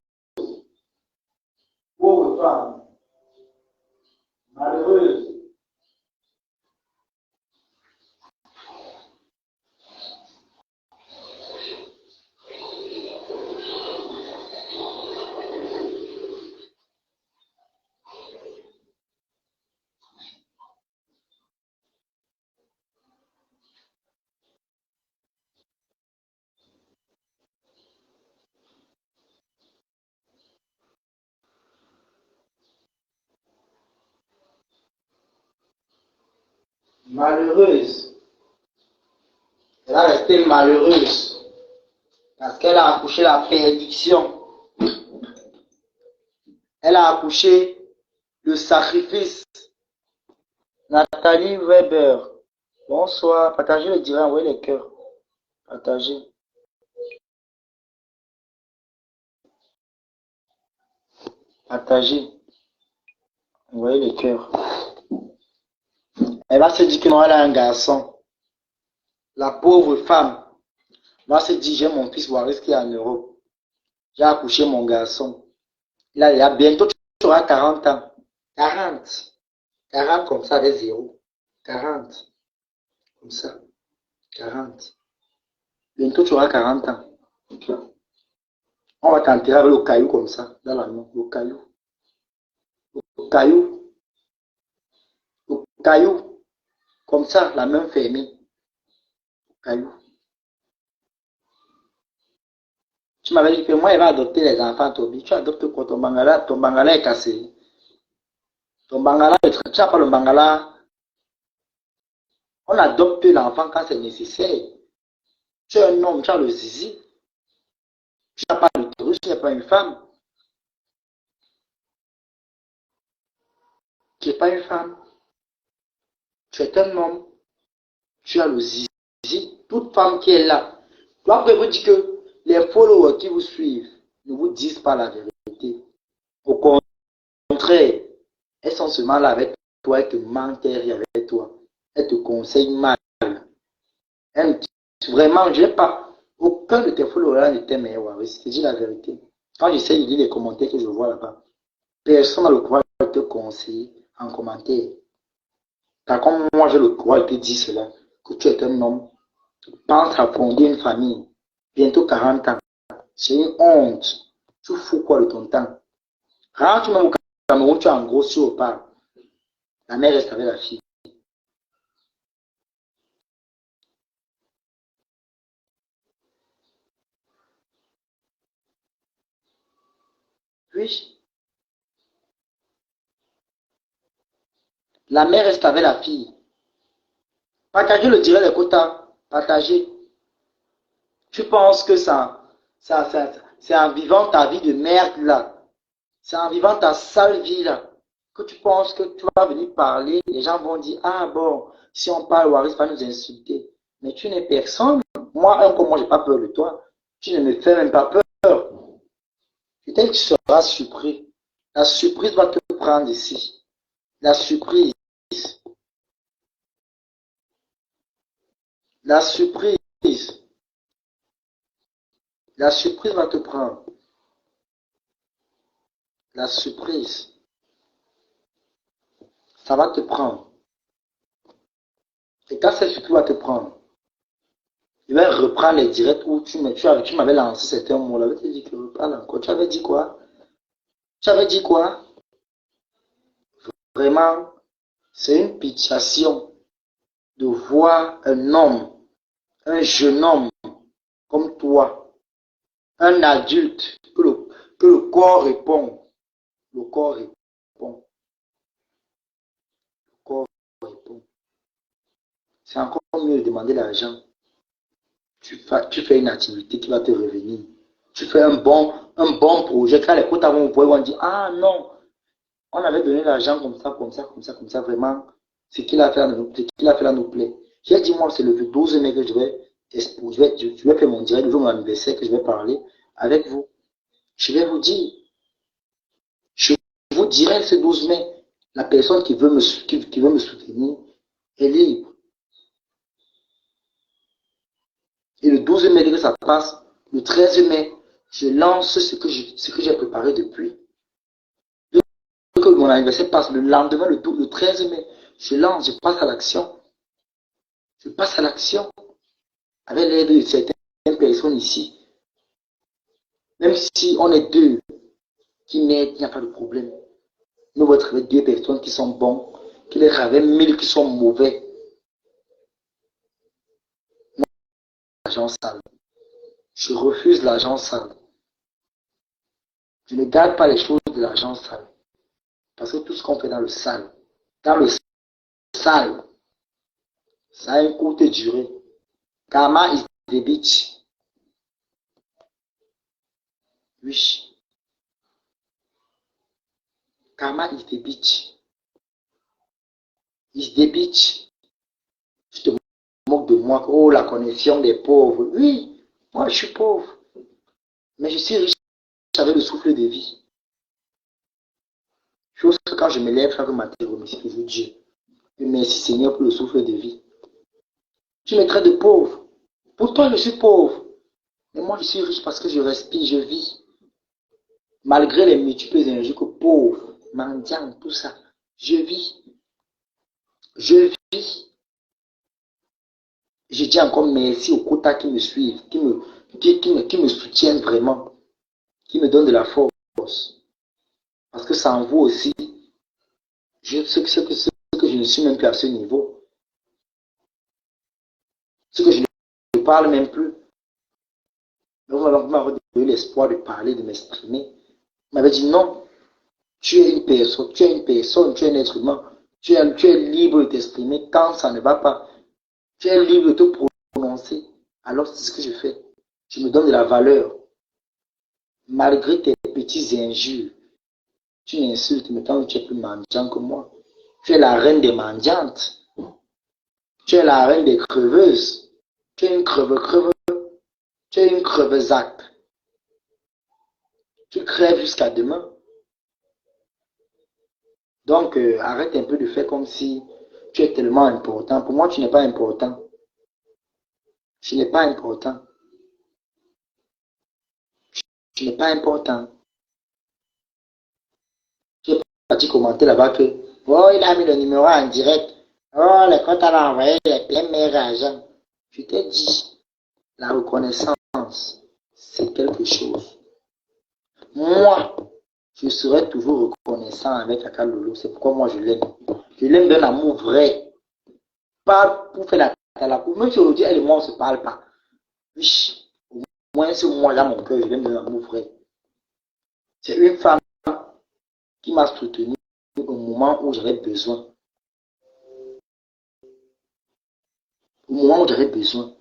Pauvre femme. Malheureuse. Malheureuse. Elle va rester malheureuse. Parce qu'elle a accouché la perdition. Elle a accouché le sacrifice. Nathalie Weber. Bonsoir. Partagez le direct, envoyez les cœurs. Partagez. Partagez. Envoyez les cœurs. Elle va se dire que non, elle a un garçon. La pauvre femme va se dire, j'ai mon fils Waris qui est en Europe. J'ai accouché mon garçon. Il a bientôt, tu auras 40 ans. 40. 40 comme ça avec zéro. 40. Comme ça. 40. Bientôt, tu auras 40 ans. On va t'enterrer avec le caillou comme ça, dans la main. Le caillou. Le caillou. Le caillou. Comme ça, la main fermée. Le caillou. Tu m'avais dit que moi, il va adopter les enfants, Toby. Tu adoptes quoi? Ton bangala est cassé. Ton bangala, tu n'as pas le bangala. On adopte l'enfant quand c'est nécessaire. Tu es un homme, tu as le zizi. Tu n'as pas l'utérus, tu n'es pas une femme. Tu n'es pas une femme. Tu es un homme. Tu as le zizi. Toute femme qui est là. Donc, je vous dis que les followers qui vous suivent ne vous disent pas la vérité. Au contraire, elles sont seulement là avec toi, elles te mentent avec toi. Elles te conseillent mal. Vraiment, je n'ai pas. Aucun de tes followers ne t'aime, je te dis la vérité. Quand j'essaie de lire les commentaires que je vois là-bas, personne n'a le courage de te conseiller en commentaire. Car comme moi, j'ai le courage de te dire cela, que tu es un homme, pense à fonder une famille, bientôt 40 ans. C'est une honte. Tu fous quoi de ton temps? Quand tu m'as au Cameroun, tu es en gros sur au pas. La mère reste avec la fille. Oui. La mère reste avec la fille. Partagez le direct des quotas. Partagez. Tu penses que c'est en vivant ta vie de merde là, c'est en vivant ta sale vie là, que tu penses que tu vas venir parler, les gens vont dire, ah bon, si on parle, Waris va nous insulter. Mais tu n'es personne. Moi, comme moi, j'ai pas peur de toi. Tu ne me fais même pas peur. Peut-être que tu seras surpris. La surprise va te prendre ici. La surprise. La surprise. La surprise va te prendre. La surprise. Ça va te prendre. Et quand cette surprise va te prendre, je vais reprendre les directs où tu m'avais lancé certains mots là. Je t'ai dit que je parle encore. Tu avais dit quoi? Tu avais dit quoi? Vraiment, c'est une pitiation de voir un homme, un jeune homme comme toi, un adulte, que le corps répond. Le corps répond. Le corps répond. C'est encore mieux de demander l'argent. Tu fais une activité qui va te revenir. Tu fais un bon projet. Quand les quotas vont vous vont dire, ah non, on avait donné l'argent comme ça, comme ça, comme ça, comme ça, vraiment. Ce qu'il a fait là nous plaît. J'ai dit, moi, c'est le 12 mai que je vais faire mon direct, le jour de mon anniversaire, que je vais parler avec vous. Je vais vous dire, je vous dirai ce 12 mai, la personne qui veut me soutenir est libre. Et le 12 mai, que ça passe, le 13 mai, je lance ce que j'ai préparé depuis. Que mon anniversaire passe, le lendemain, le 13 mai, je lance, je passe à l'action. Je passe à l'action avec l'aide de certaines personnes ici. Même si on est deux qui m'aident, il n'y a pas de problème. Nous allons trouver deux personnes qui sont bonnes, qui les avec 1000 qui sont mauvais. L'argent sale. Je refuse l'argent sale. Je ne garde pas les choses de l'argent sale. Parce que tout ce qu'on fait dans le sale, ça a une courte durée. Karma is the bitch. Oui. Karma is the bitch. Is the bitch. Je te moque de moi. Oh, la connexion des pauvres. Oui, moi je suis pauvre. Mais je suis riche avec le souffle de vie. Chose que quand je me lève chaque matin, je remercie toujours Dieu. Et merci Seigneur pour le souffle de vie. Tu me traites de pauvre. Pourtant, je suis pauvre. Mais moi, je suis riche parce que je respire, je vis. Malgré les multiples énergies que pauvre, mendiant, tout ça, je vis. Je vis. Je dis encore merci aux quotas qui me suivent, qui me soutiennent vraiment. qui me donne de la force. Parce que sans vous aussi, ce que je ne suis même plus à ce niveau, ce que je ne parle même plus. Donc, vous m'avez donné l'espoir de parler, de m'exprimer. Vous m'avez dit non, tu es une personne, tu es un être humain. Tu es libre de t'exprimer quand ça ne va pas. Tu es libre de te prononcer. Alors, c'est ce que je fais. Je me donne de la valeur. Malgré tes petites injures, tu m'insultes, mais quand tu es plus mendiant que moi, tu es la reine des mendiantes. Tu es la reine des creveuses. Tu es une creveux. Tu es une creveusac. Tu crèves jusqu'à demain. Donc, arrête un peu de faire comme si tu es tellement important. Pour moi, tu n'es pas important. Tu n'es pas important. Tu n'es pas important. J'ai parti commenter là-bas que, oh, il a mis le numéro en direct. Oh, les comptes à envoyé les pleins meilleurs agents. Je t'ai dit, la reconnaissance, c'est quelque chose. Moi, je serai toujours reconnaissant avec Akalolo. C'est pourquoi moi je l'aime. Je l'aime d'un amour vrai. Pas pour faire la cour. Même si aujourd'hui, elle et moi, on ne se parle pas. Oui, au moins, c'est moi, là, mon cœur, je l'aime d'un amour vrai. C'est une femme qui m'a soutenu au moment où j'avais besoin. Au moment où j'avais besoin.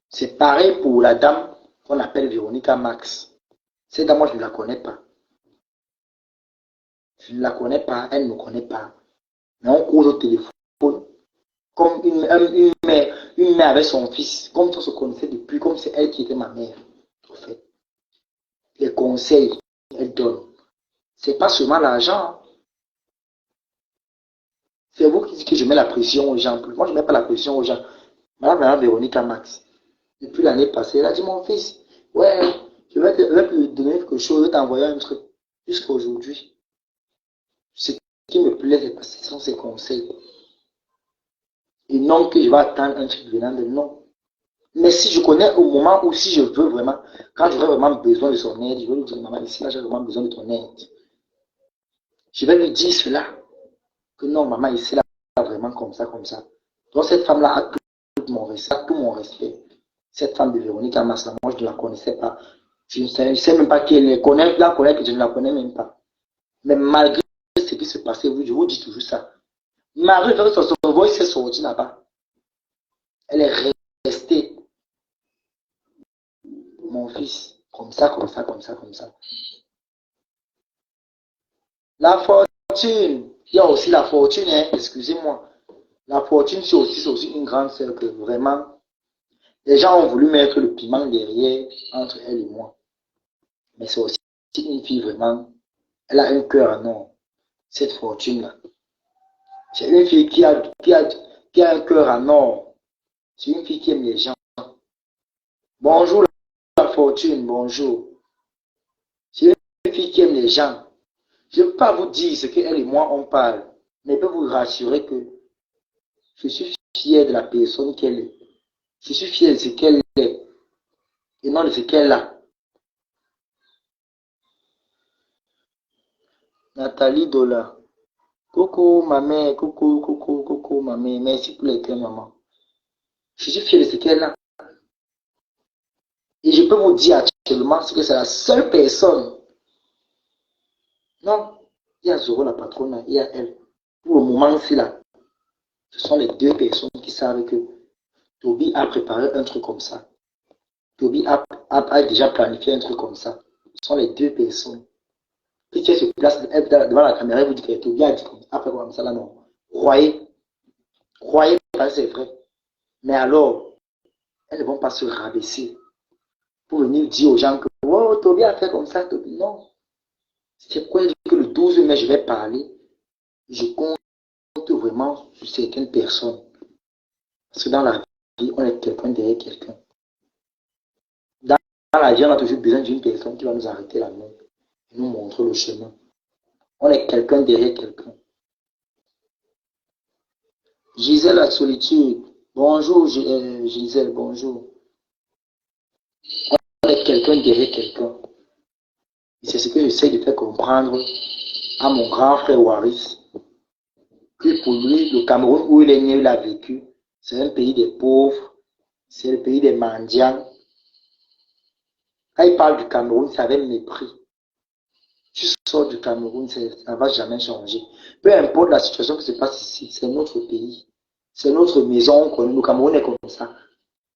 C'est pareil pour la dame qu'on appelle Véronica Max. Cette dame, moi, je ne la connais pas. Je ne la connais pas, elle ne me connaît pas. Mais on cause au téléphone comme une mère avec son fils, comme si on se connaissait depuis, comme c'est elle qui était ma mère. En fait, les conseils, elle donne. C'est pas seulement l'argent. C'est vous qui dites que je mets la pression aux gens. Moi, je ne mets pas la pression aux gens. Madame Véronica Max, depuis l'année passée, elle a dit, mon fils, ouais, je vais te donner quelque chose, je vais t'envoyer un truc. Jusqu'à aujourd'hui. Ce qui me plaît, ce sont ses conseils. Et non que je vais attendre un truc venant de non. Mais si je connais au moment où, si je veux vraiment, quand j'aurai vraiment besoin de son aide, je vais lui dire, maman, ici, là, j'ai vraiment besoin de ton aide. Je vais lui dire cela. Que non, maman, ici, là, vraiment comme ça, comme ça. Donc, cette femme-là a tout mon respect, tout mon respect. Cette femme de Véronique Amasla, moi, je ne la connaissais pas. Je ne sais même pas qui elle est. La connaît, que je ne la connais même pas. Mais malgré ce qui se passait, je vous dis toujours ça. Marie, son voix s'est sorti là-bas. Elle est restée, mon fils, comme ça, comme ça, comme ça, comme ça. La fortune, il y a aussi la fortune, hein, excusez-moi. La fortune, c'est aussi une grande sœur que vraiment, les gens ont voulu mettre le piment derrière entre elle et moi. Mais c'est aussi une fille vraiment, elle a un cœur en or, cette fortune-là. C'est une fille qui a un cœur en or. C'est une fille qui aime les gens. Bonjour la fortune, bonjour. C'est une fille qui aime les gens. Je ne peux pas vous dire ce qu'elle et moi on parle, mais je peux vous rassurer que je suis fier de la personne qu'elle est. Je suis fier de ce qu'elle est et non de ce qu'elle a. Nathalie Dola. Coucou ma mère, coucou ma mère. Merci pour les cœurs, maman. Je suis fier de ce qu'elle a. Et je peux vous dire actuellement que c'est la seule personne. Non, il y a Zoro la patronne, il y a elle. Pour le moment-ci là, ce sont les deux personnes qui savent que Toby a préparé un truc comme ça. Toby a déjà planifié un truc comme ça. Ce sont les deux personnes. Puis qui se place devant la caméra et vous dit que Toby a dit après comme ça là, non. Croyez pas, c'est vrai. Mais alors, elles ne vont pas se rabaisser pour venir dire aux gens que oh, Toby a fait comme ça, Toby. Non. C'est pourquoi je dis que le 12 mai, je vais parler. Je compte vraiment sur certaines personnes. Parce que dans la vie, on est quelqu'un derrière quelqu'un. Dans la vie, on a toujours besoin d'une personne qui va nous arrêter la main et nous montrer le chemin. On est quelqu'un derrière quelqu'un. Gisèle la solitude. Bonjour Gisèle, bonjour. On est quelqu'un derrière quelqu'un. Et c'est ce que j'essaie de faire comprendre à mon grand frère Waris. Que pour lui, le Cameroun où il est né, il a vécu, c'est un pays des pauvres, c'est le pays des mendiants. Quand il parle du Cameroun, c'est avec mépris. Tu sors du Cameroun, ça ne va jamais changer. Peu importe la situation qui se passe ici, c'est notre pays. C'est notre maison, on connaît. Le Cameroun est comme ça.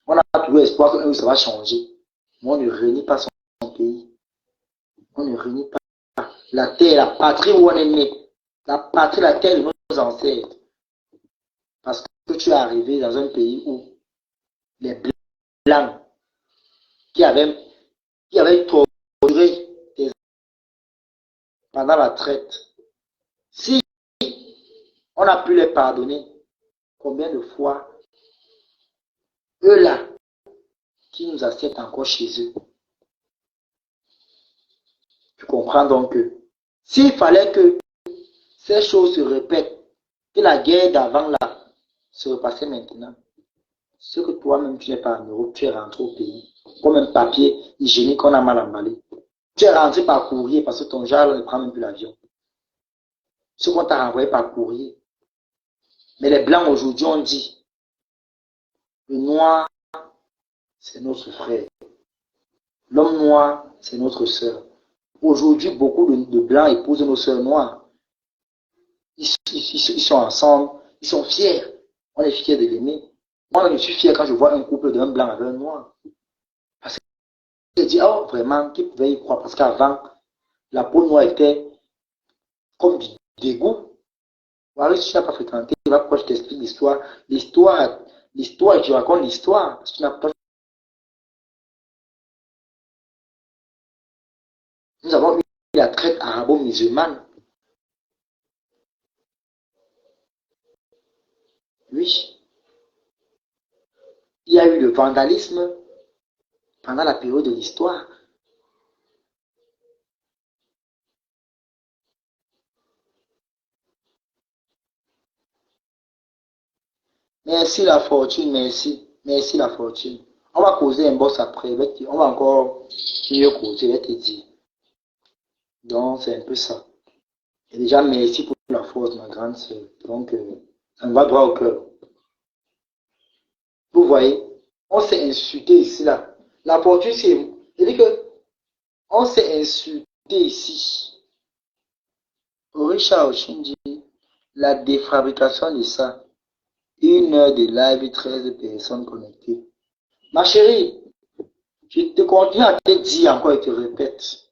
On a toujours espoir que ça va changer. Mais on ne réunit pas son pays. On ne réunit pas la terre, la patrie où on est né. La patrie, la terre de nos ancêtres. Parce que tu es arrivé dans un pays où les Blancs qui avaient torturé pendant la traite, si on a pu les pardonner, combien de fois eux là, qui nous acceptent encore chez eux. Tu comprends donc que s'il fallait que ces choses se répètent, que la guerre d'avant là se repassait maintenant, ce que toi-même tu n'es pas en Europe, tu es rentré au pays, comme un papier hygiénique qu'on a mal emballé. Tu es rentré par courrier parce que ton genre ne prend même plus l'avion. Ce qu'on t'a renvoyé par courrier. Mais les Blancs aujourd'hui ont dit, le noir, c'est notre frère. L'homme noir, c'est notre sœur. Aujourd'hui, beaucoup de Blancs épousent nos sœurs noires. Ils sont ensemble, ils sont fiers. On est fiers de l'aimer. Moi, je suis fier quand je vois un couple d'un Blanc avec un noir. Parce que je dis, oh, vraiment, qui pouvait y croire? Parce qu'avant, la peau noire était comme du dégoût. Voilà, si tu n'as pas fréquenté, il va pourquoi je t'explique l'histoire. L'histoire, et tu racontes l'histoire. Parce que tu n'as pas. Nous avons eu la traite arabo-musulmane. Oui. Il y a eu le vandalisme pendant la période de l'histoire. Merci la fortune, merci. Merci la fortune. On va causer un boss après. On va encore mieux causer, je vais te dire. Donc, c'est un peu ça. Et déjà, merci pour la force, ma grande sœur. Donc, ça me va droit au cœur. Vous voyez, on s'est insulté ici, là. La fortune, c'est. Je dis que on s'est insulté ici. Richard Oshindi, la défabrication de ça. 1 heure de live, 13 personnes connectées. Ma chérie, je te continue à te dire encore et te répète.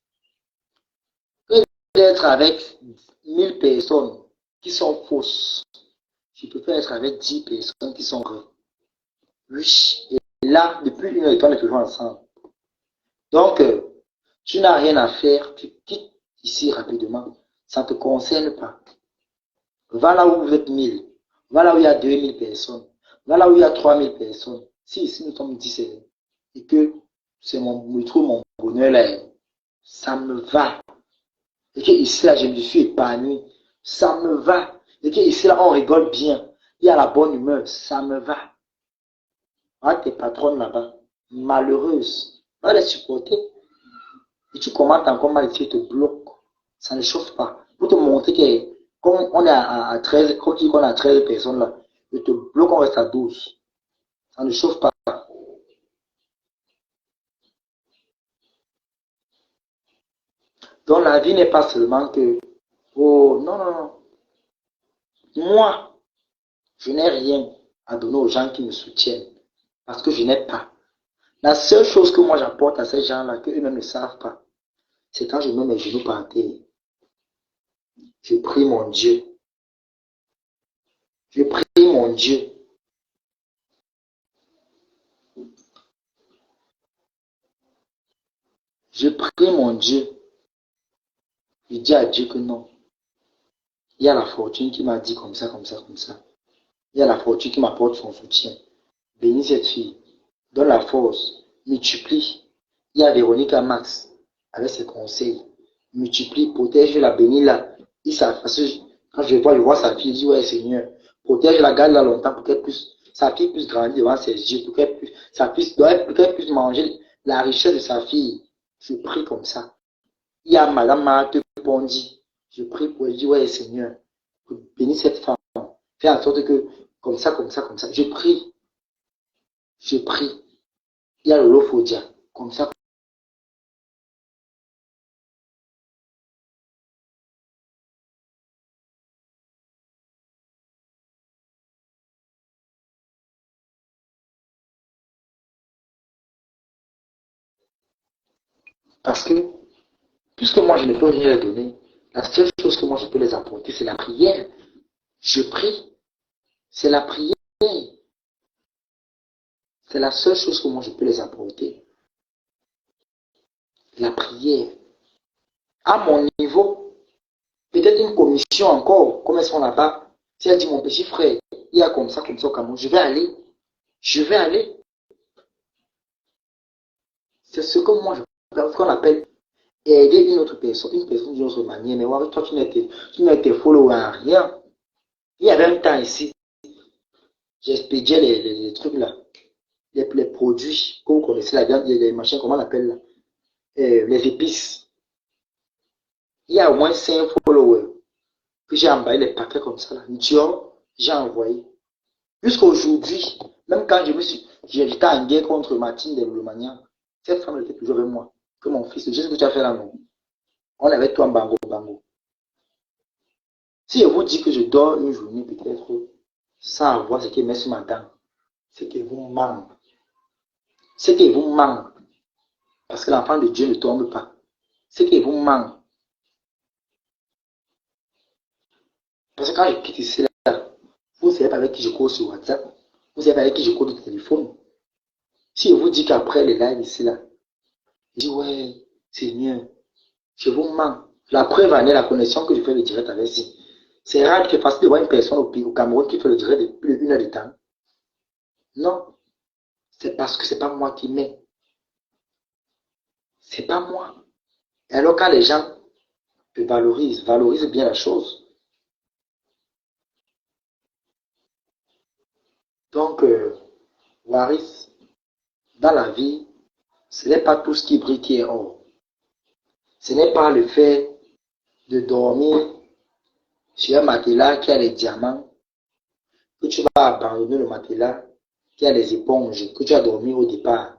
Que d'être avec 1000 personnes qui sont fausses, je préfère être avec 10 personnes qui sont vraies. Oui. Et là, depuis 1 heure, on est toujours ensemble. Donc, tu n'as rien à faire, tu quittes ici rapidement. Ça ne te concerne pas. Va là où vous êtes 1000. Va là où il y a 2000 personnes. Va là où il y a 3000 personnes. Si ici nous sommes 10 et que c'est je trouve mon bonheur là, ça me va. Et que ici là, je me suis épanoui. Ça me va. Et que ici là, on rigole bien. Il y a la bonne humeur. Ça me va. Ah, tes patronnes là-bas, malheureuses, va les supporter. Et tu commentes encore mal et tu te bloques. Ça ne chauffe pas. Pour te montrer que, comme on est à 13, quand on a 13 personnes là, je te bloque, on reste à 12. Ça ne chauffe pas. Donc la vie n'est pas seulement que, oh non, non, non. Moi, je n'ai rien à donner aux gens qui me soutiennent. Parce que je n'ai pas. La seule chose que moi j'apporte à ces gens-là, qu'eux-mêmes ne savent pas, c'est quand je mets mes genoux par terre. Je prie mon Dieu. Je prie mon Dieu. Je prie mon Dieu. Je dis à Dieu que non. Il y a la fortune qui m'a dit comme ça, comme ça, comme ça. Il y a la fortune qui m'apporte son soutien. Bénis cette fille. Donne la force. Multiplie. Il y a Véronique Max avec ses conseils. Multiplie, protège-la, bénis-la. Quand je vois sa fille, je dis, ouais, Seigneur, protège-la, garde-la longtemps pour qu'elle puisse, sa fille puisse grandir devant ses yeux, pour qu'elle puisse, pour qu'elle puisse manger la richesse de sa fille. Je prie comme ça. Il y a Madame Marthe Bondi. Je prie pour elle. Je dis, ouais, Seigneur, bénis cette femme. Fais en sorte que, comme ça, comme ça, comme ça. Je prie. Je prie. Il y a le Lofodia. Comme ça. Parce que, puisque moi, je ne peux rien leur donner, la seule chose que moi, je peux les apporter, c'est la prière. Je prie. C'est la prière. C'est la seule chose que moi, je peux les apporter. La prière. À mon niveau, peut-être une commission encore, comme elles sont là-bas. Si elle dit, mon petit frère, il y a comme ça au Cameroun, je vais aller. Je vais aller. C'est ce que moi, ce qu'on appelle aider une autre personne d'une autre manière. Mais toi, tu n'étais follow à rien. Il y avait un temps ici, j'expédiais les trucs là, les produits que vous connaissez, les machins, comment on appelle là, les épices. Il y a au moins 5 followers que j'ai envoyé les paquets comme ça. Là. J'ai envoyé. Jusqu'à aujourd'hui, même quand j'étais en guerre contre Martine de Lomagnan, cette femme était toujours avec moi. Que mon fils, je sais ce que tu as fait là, non? On avait tout en bango, bango. Si je vous dis que je dors une journée, peut-être, sans avoir ce qui met ce matin, c'est que vous manque. C'est que vous manque. Parce que l'enfant de Dieu ne tombe pas. C'est que vous manque. Parce que quand je quitte ici, là, vous ne savez pas avec qui je cours sur WhatsApp. Vous ne savez pas avec qui je cours de téléphone. Si je vous dis qu'après les lives ici, là, je dis, ouais, Seigneur, je vous manque. La preuve en est la connexion que je fais le direct avec si. C'est rare que facile de voir une personne au Cameroun qui fait le direct de plus d'une heure de temps. Non. C'est parce que c'est pas moi qui mets. C'est pas moi. Et alors quand les gens valorisent bien la chose. Donc, Waris, dans la vie, ce n'est pas tout ce qui brille qui est or. Ce n'est pas le fait de dormir sur un matelas qui a les diamants que tu vas abandonner le matelas qui a les éponges que tu as dormi au départ.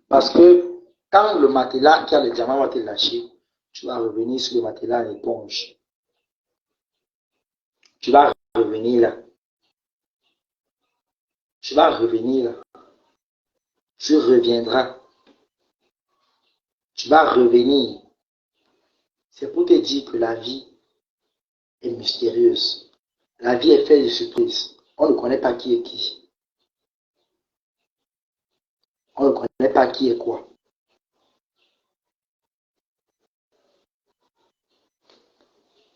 Parce que quand le matelas qui a les diamants va te lâcher, tu vas revenir sur le matelas en éponge. Tu vas revenir là. Tu vas revenir là. Tu reviendras. Tu vas revenir. C'est pour te dire que la vie est mystérieuse. La vie est faite de surprises. On ne connaît pas qui est qui. On ne connaît pas qui est quoi.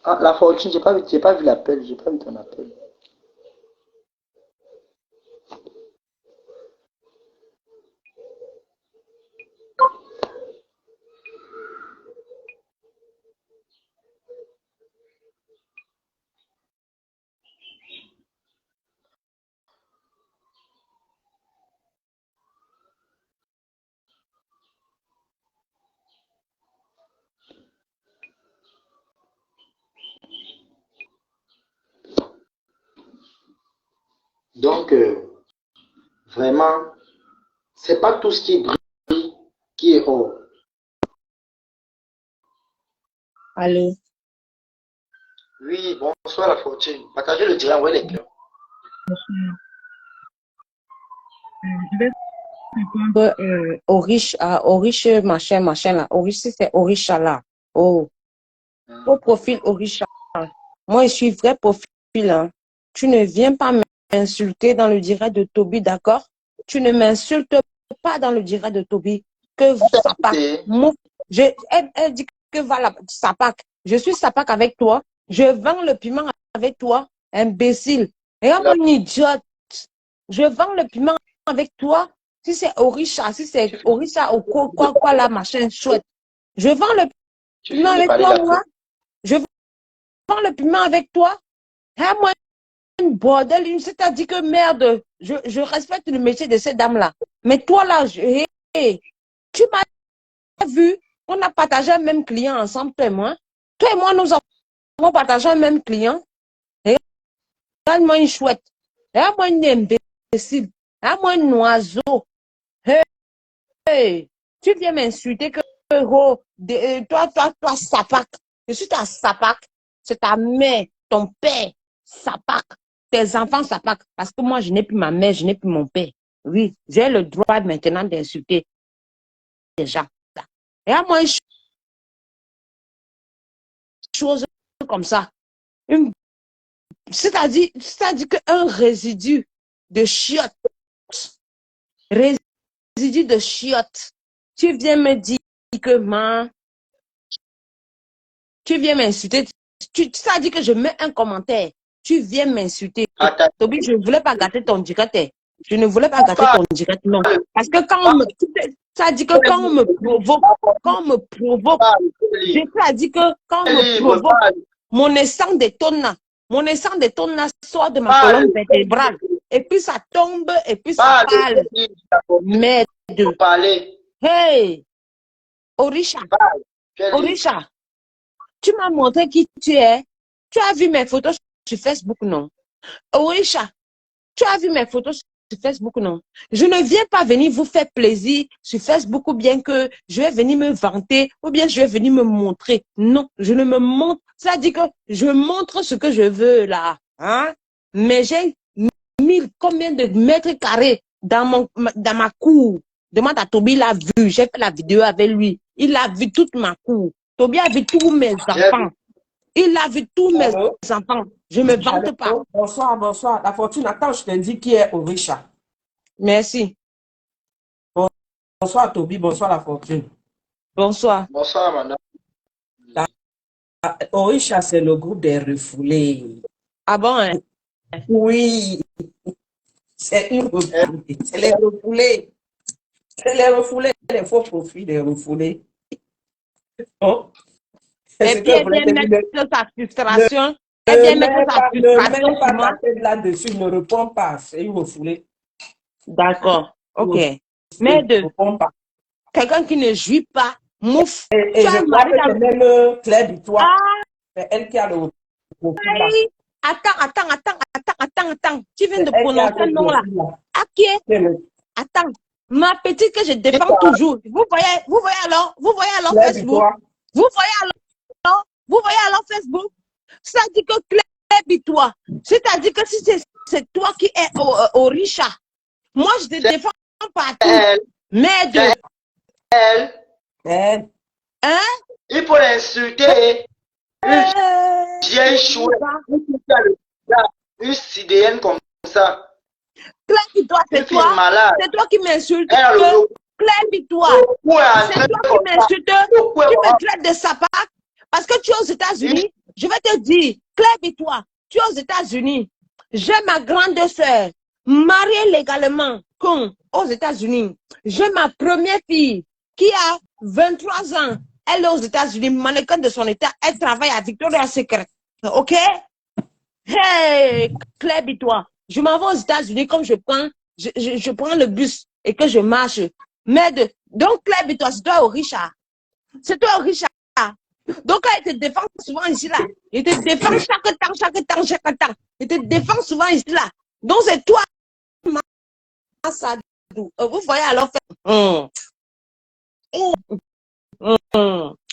Ah, la fortune, j'ai pas vu l'appel, j'ai pas vu ton appel. Donc, vraiment, c'est pas tout ce qui brille qui est or. Allô? Oui, bonsoir la fortune. Partagez le direct, envoyez les cœurs. Je vais répondre au riche machin là. Au riche, c'est Orisha là. Oh, au profil Orisha. Moi, je suis vrai profil. Hein. Tu ne viens pas m'insulter dans le direct de Toby, d'accord? Tu ne m'insultes pas dans le direct de Toby. Que Sapak. Elle dit que voilà, Sapak. Je suis Sapak avec toi. Je vends le piment avec toi, imbécile. Et mon idiote. Je vends le piment avec toi. Si c'est Orisha, si c'est Orisha ou quoi, là, machin chouette. Je vends le piment avec toi, moi. Je vends le piment avec toi. Hein, moi, une bordel, c'est-à-dire que merde, je respecte le métier de cette dame-là. Mais toi, là, tu m'as vu, on a partagé un même client ensemble, toi et moi. Toi et moi, nous avons partagé un même client. Regarde-moi une chouette. Regarde-moi une imbécile. Regarde-moi un oiseau. Hey, hey. Tu viens m'insulter que toi, sapac. Je suis ta sapac. C'est ta mère, ton père, sapac. Tes enfants, sapac. Parce que moi, je n'ai plus ma mère, je n'ai plus mon père. Oui, j'ai le droit maintenant d'insulter les gens. Regarde-moi une chose comme ça. C'est-à-dire qu'un résidu de chiottes, résidu de chiottes, tu viens me dire que tu viens m'insulter. Ça dit que je mets un commentaire. Tu viens m'insulter. Toby, je ne voulais pas gâter ton direct. Je ne voulais pas gâter ton direct, non. Parce que ça dit que quand on me provoque, ça dit que quand on me provoque, mon essence détonne là, sort de ma colonne vertébrale. Et puis ça tombe, et puis ça parle. Merde. Hey, Orisha, tu m'as montré qui tu es. Tu as vu mes photos sur Facebook, non? Orisha, tu as vu mes photos sur Facebook, non? Je ne viens pas venir vous faire plaisir sur Facebook ou bien que je vais venir me vanter ou bien je vais venir me montrer. Non, je ne me montre. Ça dit que je montre ce que je veux là. Hein? Mais j'ai mis combien de mètres carrés dans ma cour. Demande à Toby, il a vu. J'ai fait la vidéo avec lui. Il a vu toute ma cour. Toby a vu tous mes enfants. Il a vu tous mes enfants. Je ne me vante pas. Bonsoir, bonsoir. La fortune, attends, je te dis qui est Orisha. Merci. Bonsoir, Toby. Bonsoir, la fortune. Bonsoir. Bonsoir, madame. Orisha, c'est le groupe des refoulés. Ah bon, hein? Oui. C'est une refoulée. C'est les refoulés. C'est les refoulés, les faux profils des refoulés. Oh. Et puis, elle vient mettre sa frustration. Elle vient mettre sa frustration. Ne mets pas ta tête là-dessus, ne réponds pas. C'est une refoulée. D'accord. Ok. Mais quelqu'un qui ne jouit pas, mouf. Et je crois que c'est même Claire Bitois. C'est elle qui a le profil là. Attends. Tu viens de prononcer un nom là. Ok. Attends. Ma petite que je défends toujours. Vous voyez alors Facebook. Vous voyez alors Facebook. Ça dit que Claire Bitois. C'est-à-dire que si c'est toi qui es au Richard, moi je te défends partout. Mais hein? Il faut l'insulter. Une vieille chouette. Une sidéenne comme ça. Claire Bitois, c'est toi. C'est toi qui m'insultes. Claire Bitois, c'est toi qui m'insultes. Tu me traites de sapac parce que tu es aux États-Unis. Je vais te dire, Claire Bitois, tu es aux États-Unis. J'ai ma grande sœur mariée légalement aux États-Unis. J'ai ma première fille qui a 23 ans. Elle est aux États-Unis, mannequin de son état. Elle travaille à Victoria's Secret. OK? Hey, Claire Bitois, je m'en vais aux États-Unis comme je prends le bus et que je marche. Mais donc, Claire Bitois, c'est toi au Richard. C'est toi au Richard. Donc, elle te défend souvent ici, là. Il te défend chaque temps. Il te défend souvent ici, là. Donc, c'est toi. Vous voyez alors.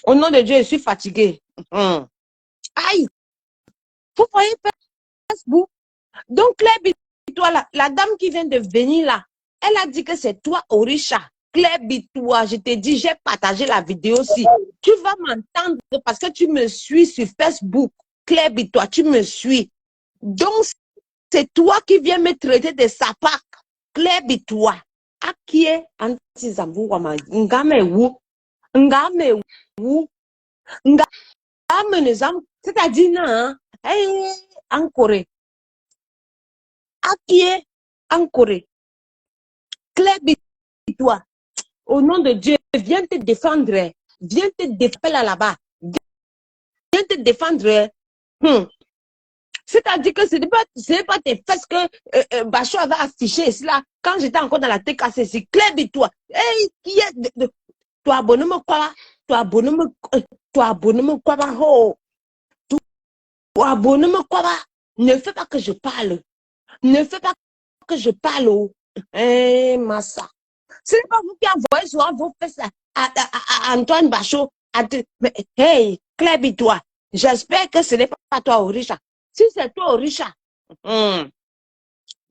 Au nom de Dieu, je suis fatiguée. Aïe. Vous voyez Facebook. Donc, Claire Bitois, la dame qui vient de venir là, elle a dit que c'est toi, Orisha. Claire Bitois, je t'ai dit, j'ai partagé la vidéo aussi. Tu vas m'entendre parce que tu me suis sur Facebook. Claire Bitois, tu me suis. Donc, c'est toi qui viens me traiter de sapac. Claire Bitois. À qui est anti-zambu wama? Ngame wu. C'est-à-dire, non, en Corée. À qui est en Corée? Claire Bitois, au nom de Dieu, viens te défendre. Viens te défendre là-bas. Viens te défendre. C'est-à-dire que ce n'est pas tes fesses que Bachot avait affiché cela quand j'étais encore dans la TKC. C'est clair de toi. Hey, qui est toi abonnement quoi? Toi abonnement quoi? Oh, toi abonnement quoi? Ne fais pas que je parle. Ne fais pas que je parle. Oh. Eh, Massa. Ce n'est pas vous qui envoyez souvent vos fesses à Antoine Bachot. Mais, hey, Clébi-toi. J'espère que ce n'est pas toi, Orisha. Si c'est toi, Orisha,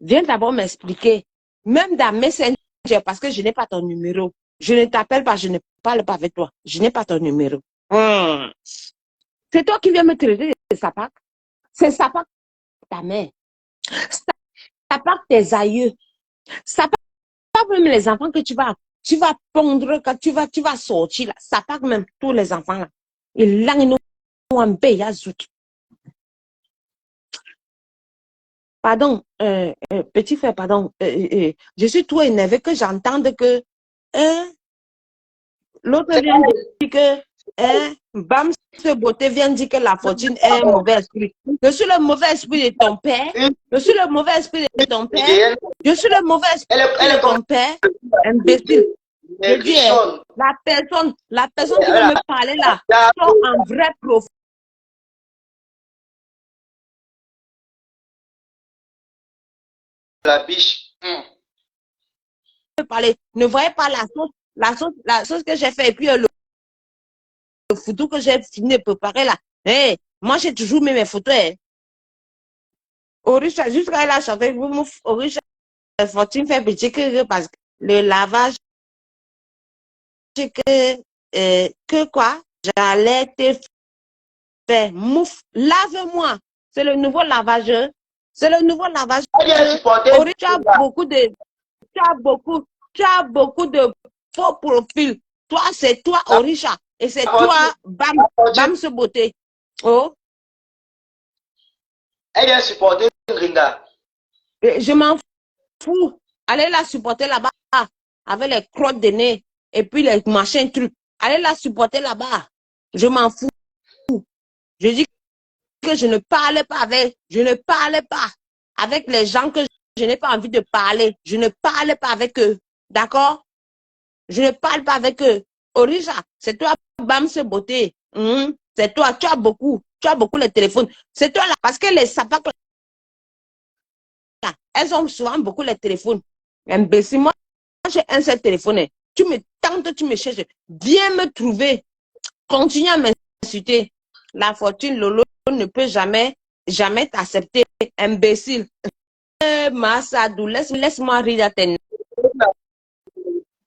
viens d'abord m'expliquer. Même dans Messenger, parce que je n'ai pas ton numéro. Je ne t'appelle pas, je ne parle pas avec toi. Je n'ai pas ton numéro. C'est toi qui viens me traiter de sapac. C'est sapac ta mère. Sapac tes aïeux. Sapac même les enfants que tu vas pondre, quand tu vas sortir là. Sapac même tous les enfants là. Et là, ils ont un béazout. Pardon, petit frère, pardon. Je suis trop énervé que j'entende que l'autre vient dire que Bam ce beauté vient dire que la fortune est un mauvais esprit. Je suis le mauvais esprit de ton père. Je suis le mauvais esprit de ton père. Je suis le mauvais esprit de ton père. Imbécile. Je dis, la personne qui veut me parler là, sont en vrai profond. La biche. Parler. Ne voyez pas la sauce que j'ai fait et puis le photo que j'ai fini de préparer là. Hey, moi j'ai toujours mis mes photos. Hey. Orisha, jusqu'à là, chanté, Orisha, Fortune fait petit parce que le lavage que quoi? J'allais te faire mouf. Lave-moi. C'est le nouveau lavageur. C'est le nouveau lavageur. Orisha, tu as beaucoup de faux profils. Toi, c'est toi, Orisha. Et c'est toi, Bam ce beauté. Oh. Elle vient supporter Gringa. Je m'en fous. Allez la supporter là-bas avec les crottes de nez et puis les machins trucs. Allez la supporter là-bas. Je m'en fous. Je dis que je ne parlais pas avec les gens que je n'ai pas envie de parler. Je ne parlais pas avec eux. D'accord? Je ne parle pas avec eux. Orisha, c'est toi, Bam ce beauté. C'est toi, tu as beaucoup les téléphones. C'est toi là, parce que les sapacs là, elles ont souvent beaucoup les téléphones. Imbécile, moi, j'ai un seul téléphone. Tu me tentes, tu me cherches. Viens me trouver. Continue à m'insulter. La fortune, Lolo, ne peut jamais t'accepter. Imbécile. Massadou, laisse-moi rire dans tes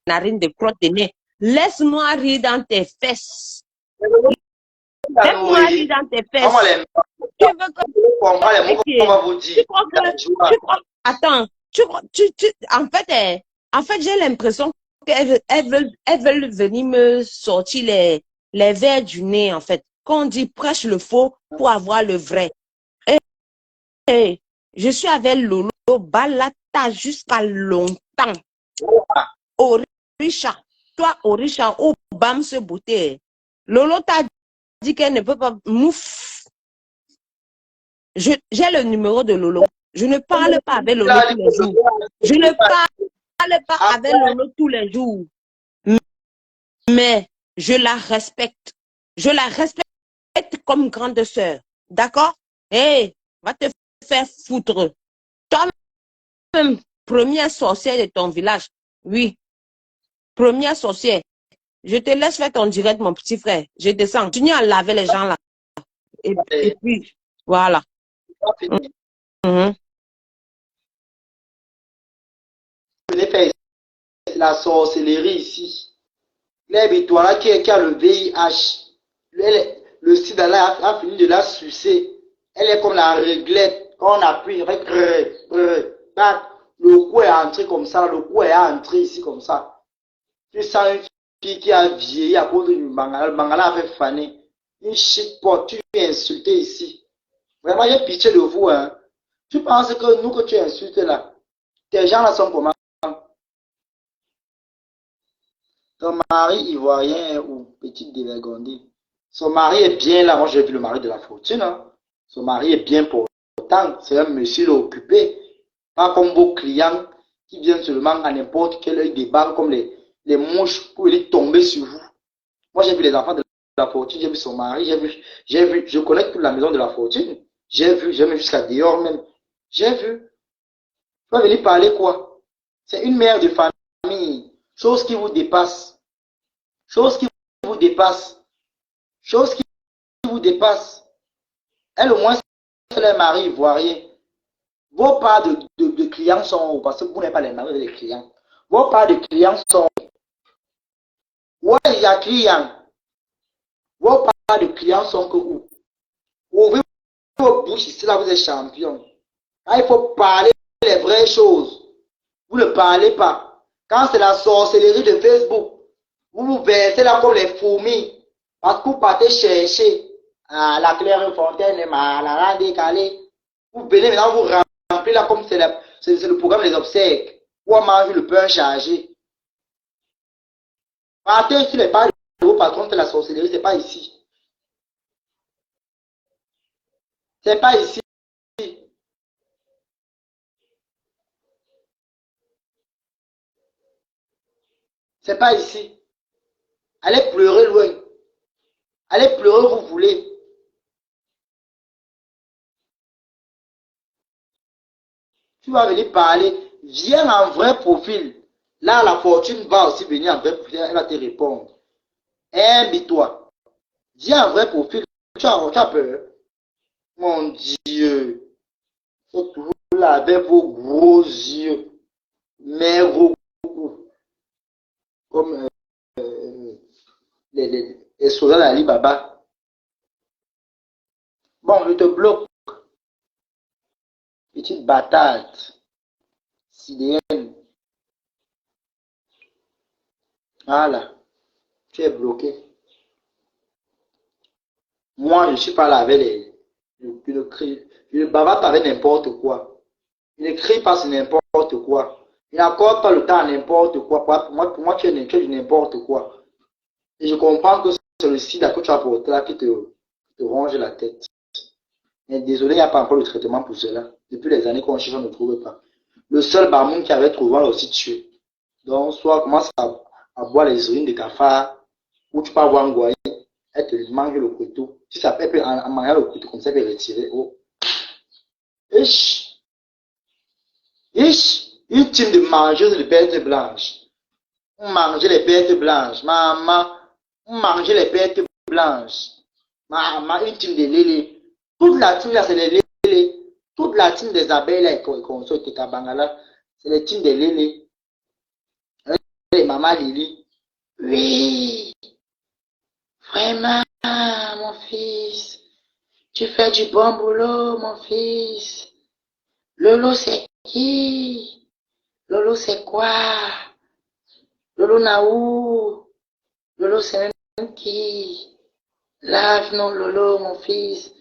narines de crotte de nez. Laisse-moi rire dans tes fesses. Laisse-moi rire dans tes fesses. Tu veux que... Attends, en fait, j'ai l'impression qu'elles veulent venir me sortir les vers du nez, en fait. Quand on dit prêche le faux pour avoir le vrai. Et je suis avec Lolo Balata jusqu'à longtemps. Orisha, toi, Orisha, oh, Bam ce beauté. Lolo t'a dit qu'elle ne peut pas. Mouf. J'ai le numéro de Lolo. Je ne parle pas avec Lolo tous les jours. Je ne parle pas avec Lolo tous les jours. Mais je la respecte. Je la respecte comme grande sœur. D'accord? Hé, va te faire foutre. Toi-même, première sorcière de ton village. Oui, première sorcière. Je te laisse faire ton direct, mon petit frère. Je descends. Continue à laver les gens là. Et puis, voilà. La sorcellerie ici. Toi qui a le VIH, le sida là a fini de la sucer. Elle est comme la réglette. Quand on appuie, le cou est entré comme ça, le cou est entré ici comme ça. Tu sens une fille qui a vieilli à cause du mangala. Le mangala a fait faner. Une shitpot, tu es insulté ici. Vraiment, j'ai pitié de vous. Hein. Tu penses que nous que tu insultes là, tes gens là sont comment? Ton mari ivoirien ou petite dévergondée. Son mari est bien là. Moi, j'ai vu le mari de la fortune. Hein. Son mari est bien porté. c'est un monsieur occupé. Pas comme vos clients qui viennent seulement à n'importe quelle heure des banques comme les mouches pour aller tomber sur vous. Moi, j'ai vu les enfants de la fortune, j'ai vu son mari, je connais toute la maison de la fortune. J'ai vu jusqu'à dehors même. J'ai vu. Tu vas venir parler quoi? C'est une mère de famille. Chose qui vous dépasse. Chose qui vous dépasse. Chose qui vous dépasse. Elle, au moins, c'est le mari ivoirien. Vos parts de clients sont où? Parce que vous n'avez pas les maris des clients. Vos parts de clients sont où? Il y a clients. Vos parts de clients sont que où? Ouvrez vos bouches ici, là, vous êtes champion. Là, il faut parler les vraies choses. Vous ne parlez pas. Quand c'est la sorcellerie de Facebook, vous vous versez là comme les fourmis. Parce que vous partez chercher la Clairefontaine, les Malara décalés. Vous venez maintenant vous remplir là comme c'est le programme des obsèques. Ou on mange le pain chargé. Partez sur les pas de vos patrons de la sorcellerie, c'est pas ici. C'est pas ici. C'est pas ici. Allez pleurer loin. Allez pleurer où vous voulez. Tu vas venir parler. Viens en vrai profil. Là, la fortune va aussi venir en vrai profil. Elle va te répondre. Invite-toi. Viens en vrai profil. Tu as peur. Mon Dieu. Vous êtes toujours là avec vos gros yeux. Mais gros. Comme les soldats d'Ali Baba. Bon, je te bloque. Petite bâtarde. Sidéenne. Voilà. Tu es bloqué. Moi, je ne suis pas là avec je ne bavarde pas avec n'importe quoi. Je ne crie pas sur n'importe quoi. Je n'accorde pas le temps à n'importe quoi. Pour moi, tu es du n'importe quoi. Et je comprends que c'est le sida que tu as porté là qui te ronge la tête. Mais désolé, il n'y a pas encore de traitement pour cela. Depuis les années qu'on cherche, on ne trouve pas. Le seul barmoun qui avait trouvé, on l'a aussi tué. Donc, soit commence à boire les urines de cafard, ou tu peux avoir un goyer, elle te mange le couteau. Si ça peut, en mangeant le couteau, comme ça, elle peut retirer. Oh. Ich, une team de mangeuses de pertes blanches. On mangeait les pertes blanches. Maman, on mangeait les pertes blanches. Maman, une team de lélé. Toute la team là, c'est les lélés. Toute la team des abeilles là, qu'on sort de Kabangala, c'est les teams des lélés. Les mamans Lili. Oui, vraiment, mon fils. Tu fais du bon boulot, mon fils. Lolo, c'est qui? Lolo, c'est quoi? Lolo, Naou. Lolo, c'est même qui? Lave, non, Lolo, mon fils.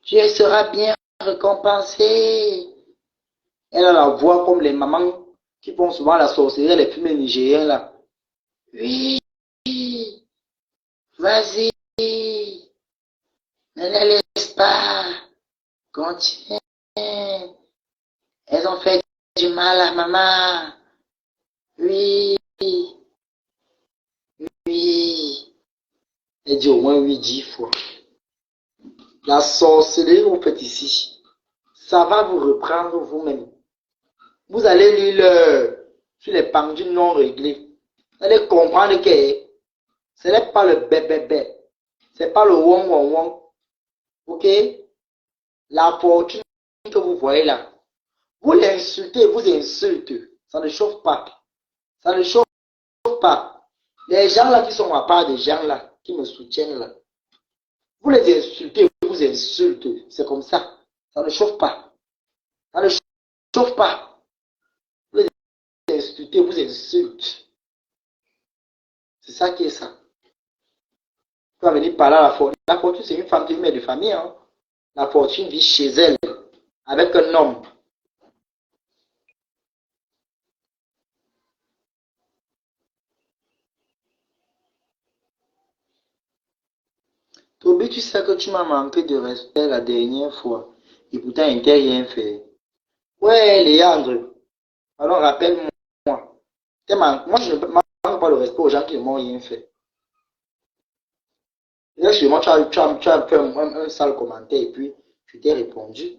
Tu seras bien récompensé. Elle a la voix comme les mamans qui font souvent la sorcellerie, les films nigériens là. Oui, vas-y. Ne les laisse pas. Continue. Elles ont fait du mal à maman. Oui, oui. Elle dit au moins oui, 10 fois. La sorcellerie que vous faites ici, ça va vous reprendre vous-même. Vous allez lire sur les pendules non réglées. Vous allez comprendre que ce n'est pas le bébé, ce n'est pas le wong wong wong. Ok? La fortune que vous voyez là, vous l'insultez, vous insultez. Ça ne chauffe pas. Ça ne chauffe pas. Les gens là qui sont à part des gens là, qui me soutiennent là, vous les insultez, vous insultez. C'est comme ça. Ça ne chauffe pas. Ça ne chauffe pas. Vous les insultez, vous insultez. C'est ça qui est ça. Tu vas venir parler à la fortune. La fortune, c'est une femme qui est mère de famille. Hein. La fortune vit chez elle, avec un homme. Toby, tu sais que tu m'as manqué de respect la dernière fois. Et pourtant, il n'était rien fait. Ouais, Léandre, alors rappelle-moi. Moi, je ne manque pas le respect aux gens qui ne m'ont rien fait. Là, sûrement, tu as fait un sale commentaire et puis tu t'es répondu.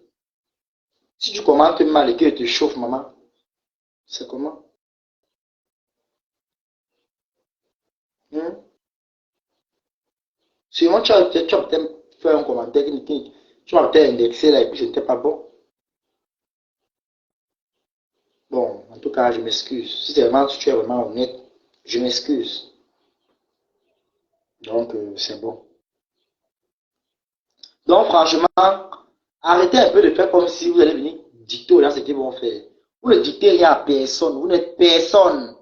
Si tu commentes mal et que tu te chauffes, maman, c'est comment? Hmm? Sûrement, tu as peut-être fait un commentaire tu m'as peut-être indexé là et puis ce n'était pas bon. Bon, en tout cas, je m'excuse. Si tu es vraiment honnête, je m'excuse. Donc, c'est bon. Donc, franchement, arrêtez un peu de faire comme si vous allez venir dicter aux gens ce qu'ils vont faire. Vous ne dictez rien à personne. Vous n'êtes personne.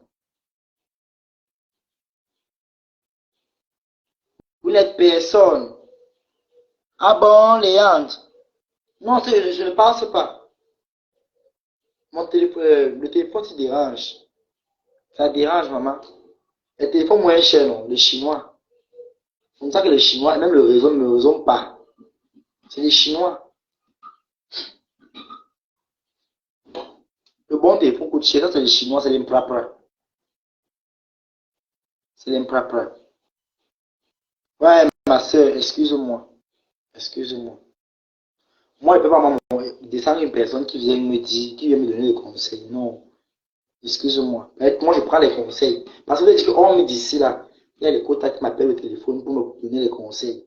Vous n'êtes personne. Ah bon, Léandre? Non, je ne pense pas. Mon téléphone, le téléphone, ça dérange. Ça dérange, maman. Les téléphones moins chers, non, les Chinois. C'est comme ça que les Chinois, même le réseau ne me raisonne pas. C'est les Chinois. Le bon téléphone coûte cher, ça c'est les Chinois, c'est l'impropre. C'est l'impropre. Ouais, ma soeur, excuse-moi. Excuse-moi. Moi, je ne peux pas descendre une personne qui vient me dire, qui vient me donner des conseils. Non. Excuse-moi. Moi, je prends les conseils. Parce que je dis qu'on me dit ici, là, il y a les contacts qui m'appellent au téléphone pour me donner les conseils.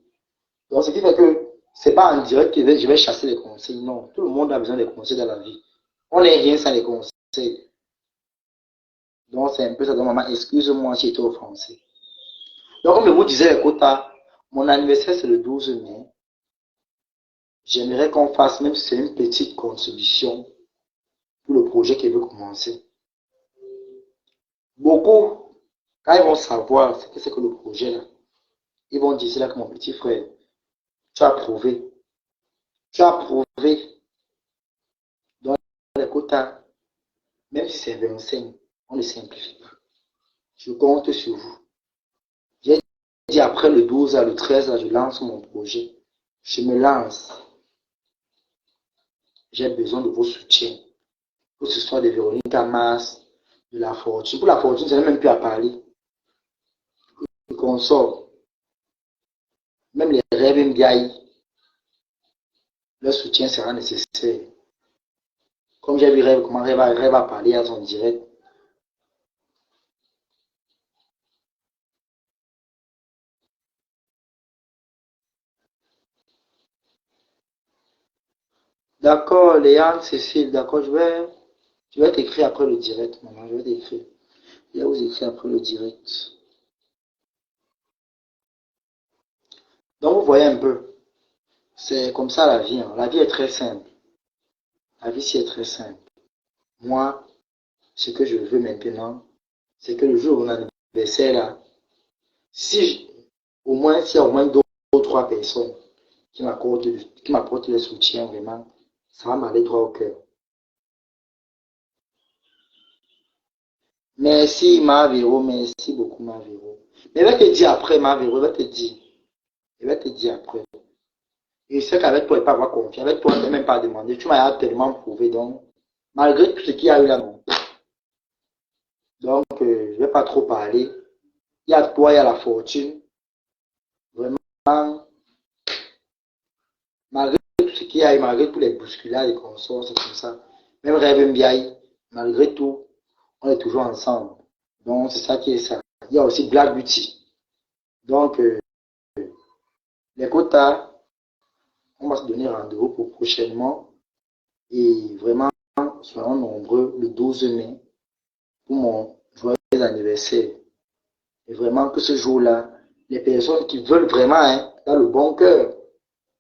Donc, ce qui fait que c'est pas en direct que je vais chasser les conseils. Non. Tout le monde a besoin des conseils dans la vie. On n'est rien sans les conseils. Donc, c'est un peu ça. Donc, maman, excuse-moi si j'étais offensé. Donc, comme je vous disais, les quotas, mon anniversaire, c'est le 12 mai. J'aimerais qu'on fasse, même si c'est une petite contribution, pour le projet qui veut commencer. Beaucoup, quand ils vont savoir ce que c'est que le projet là, ils vont dire, c'est là que mon petit frère, tu as prouvé. Tu as prouvé. Donc, les quotas, même si c'est 25, on ne simplifie pas. Je compte sur vous. J'ai dit après le 12 à le 13, là, je lance mon projet. Je me lance. J'ai besoin de vos soutiens. Que ce soit de Véronique Amas, de la fortune. Pour la fortune, je n'ai même plus à parler. Le consort. Même les rêves MBI, leur soutien sera nécessaire. Comme j'ai vu Rêve, comment Rêve a parlé à son direct. D'accord, Léane, Cécile, d'accord, je vais t'écrire après le direct, maman, je vais t'écrire. Je vais vous écrire après le direct. Donc, vous voyez un peu, c'est comme ça la vie. Hein. La vie est très simple. La vie, c'est très simple. Moi, ce que je veux maintenant, c'est que le jour où mon anniversaire, là, si au moins, s'il y a au moins deux ou trois personnes qui m'apportent le soutien, vraiment, ça va m'aller droit au cœur. Merci, Marvero, merci beaucoup, Marvero. Mais il va te dire après, Marvero, il va te dire. Il va te dire après. Et c'est qu'avec toi, il ne peut pas avoir confiance. Avec toi, il ne même pas demander. Tu m'as tellement prouvé, donc, malgré tout ce qu'il y a eu là, non. Donc, je ne vais pas trop parler. Il y a toi, il y a la fortune. Vraiment, malgré tout ce qu'il y a eu, malgré tous les bousculades et consorts, c'est comme ça. Même Rêve Mbiaye, malgré tout, on est toujours ensemble. Donc, c'est ça qui est ça. Il y a aussi Black Beauty. Donc, les quotas, on va se donner rendez-vous pour prochainement. Et vraiment, soyons nombreux le 12 mai pour mon joyeux anniversaire. Et vraiment que ce jour-là, les personnes qui veulent vraiment, hein, dans le bon cœur,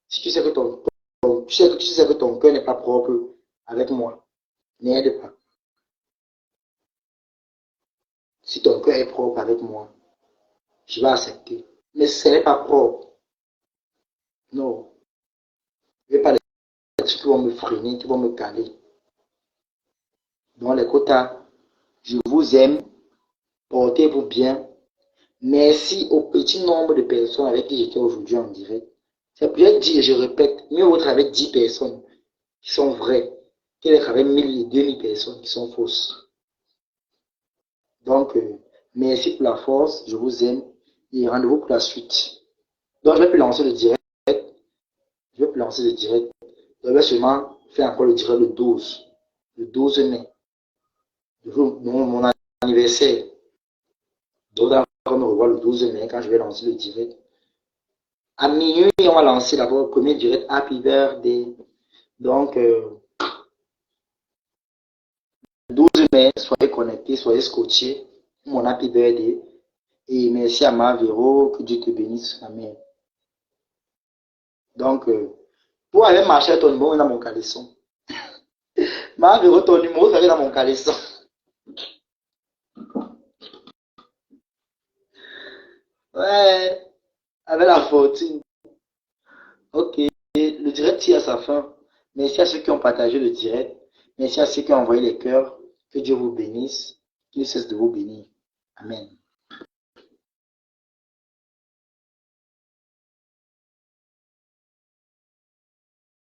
si tu sais que tu sais que ton cœur n'est pas propre avec moi, n'aide pas. Si ton cœur est propre avec moi, je vais accepter. Mais ce n'est pas propre. Non. Je ne vais pas les trucs qui vont me freiner, qui vont me caler. Donc les quotas, je vous aime, portez-vous bien. Merci au petit nombre de personnes avec qui j'étais aujourd'hui en direct. C'est peut-être dit, et je répète, mieux vaut avec 10 personnes qui sont vraies, qu'elle est avec 1000 et 2000 personnes qui sont fausses. Donc, merci pour la force, je vous aime et rendez-vous pour la suite. Donc, je vais plus lancer le direct. Je vais plus lancer le direct. Je vais seulement faire encore le direct le 12 mai, mon anniversaire. Donc, on me revoit le 12 mai quand je vais lancer le direct. À minuit, on va lancer d'abord le premier direct Happy Birthday. Donc, le 12 mai, soyez connectés, soyez scotchés. Mon Happy Birthday. Et merci à Mavero, que Dieu te bénisse. Amen. Donc, pour aller marcher à ton numéro dans mon caleçon. Mavero, ton numéro, ça va dans mon caleçon. Ouais, avec la fortune. Ok, le direct tire à sa fin. Merci à ceux qui ont partagé le direct. Merci à ceux qui ont envoyé les cœurs. Que Dieu vous bénisse. Qu'il cesse de vous bénir. Amen.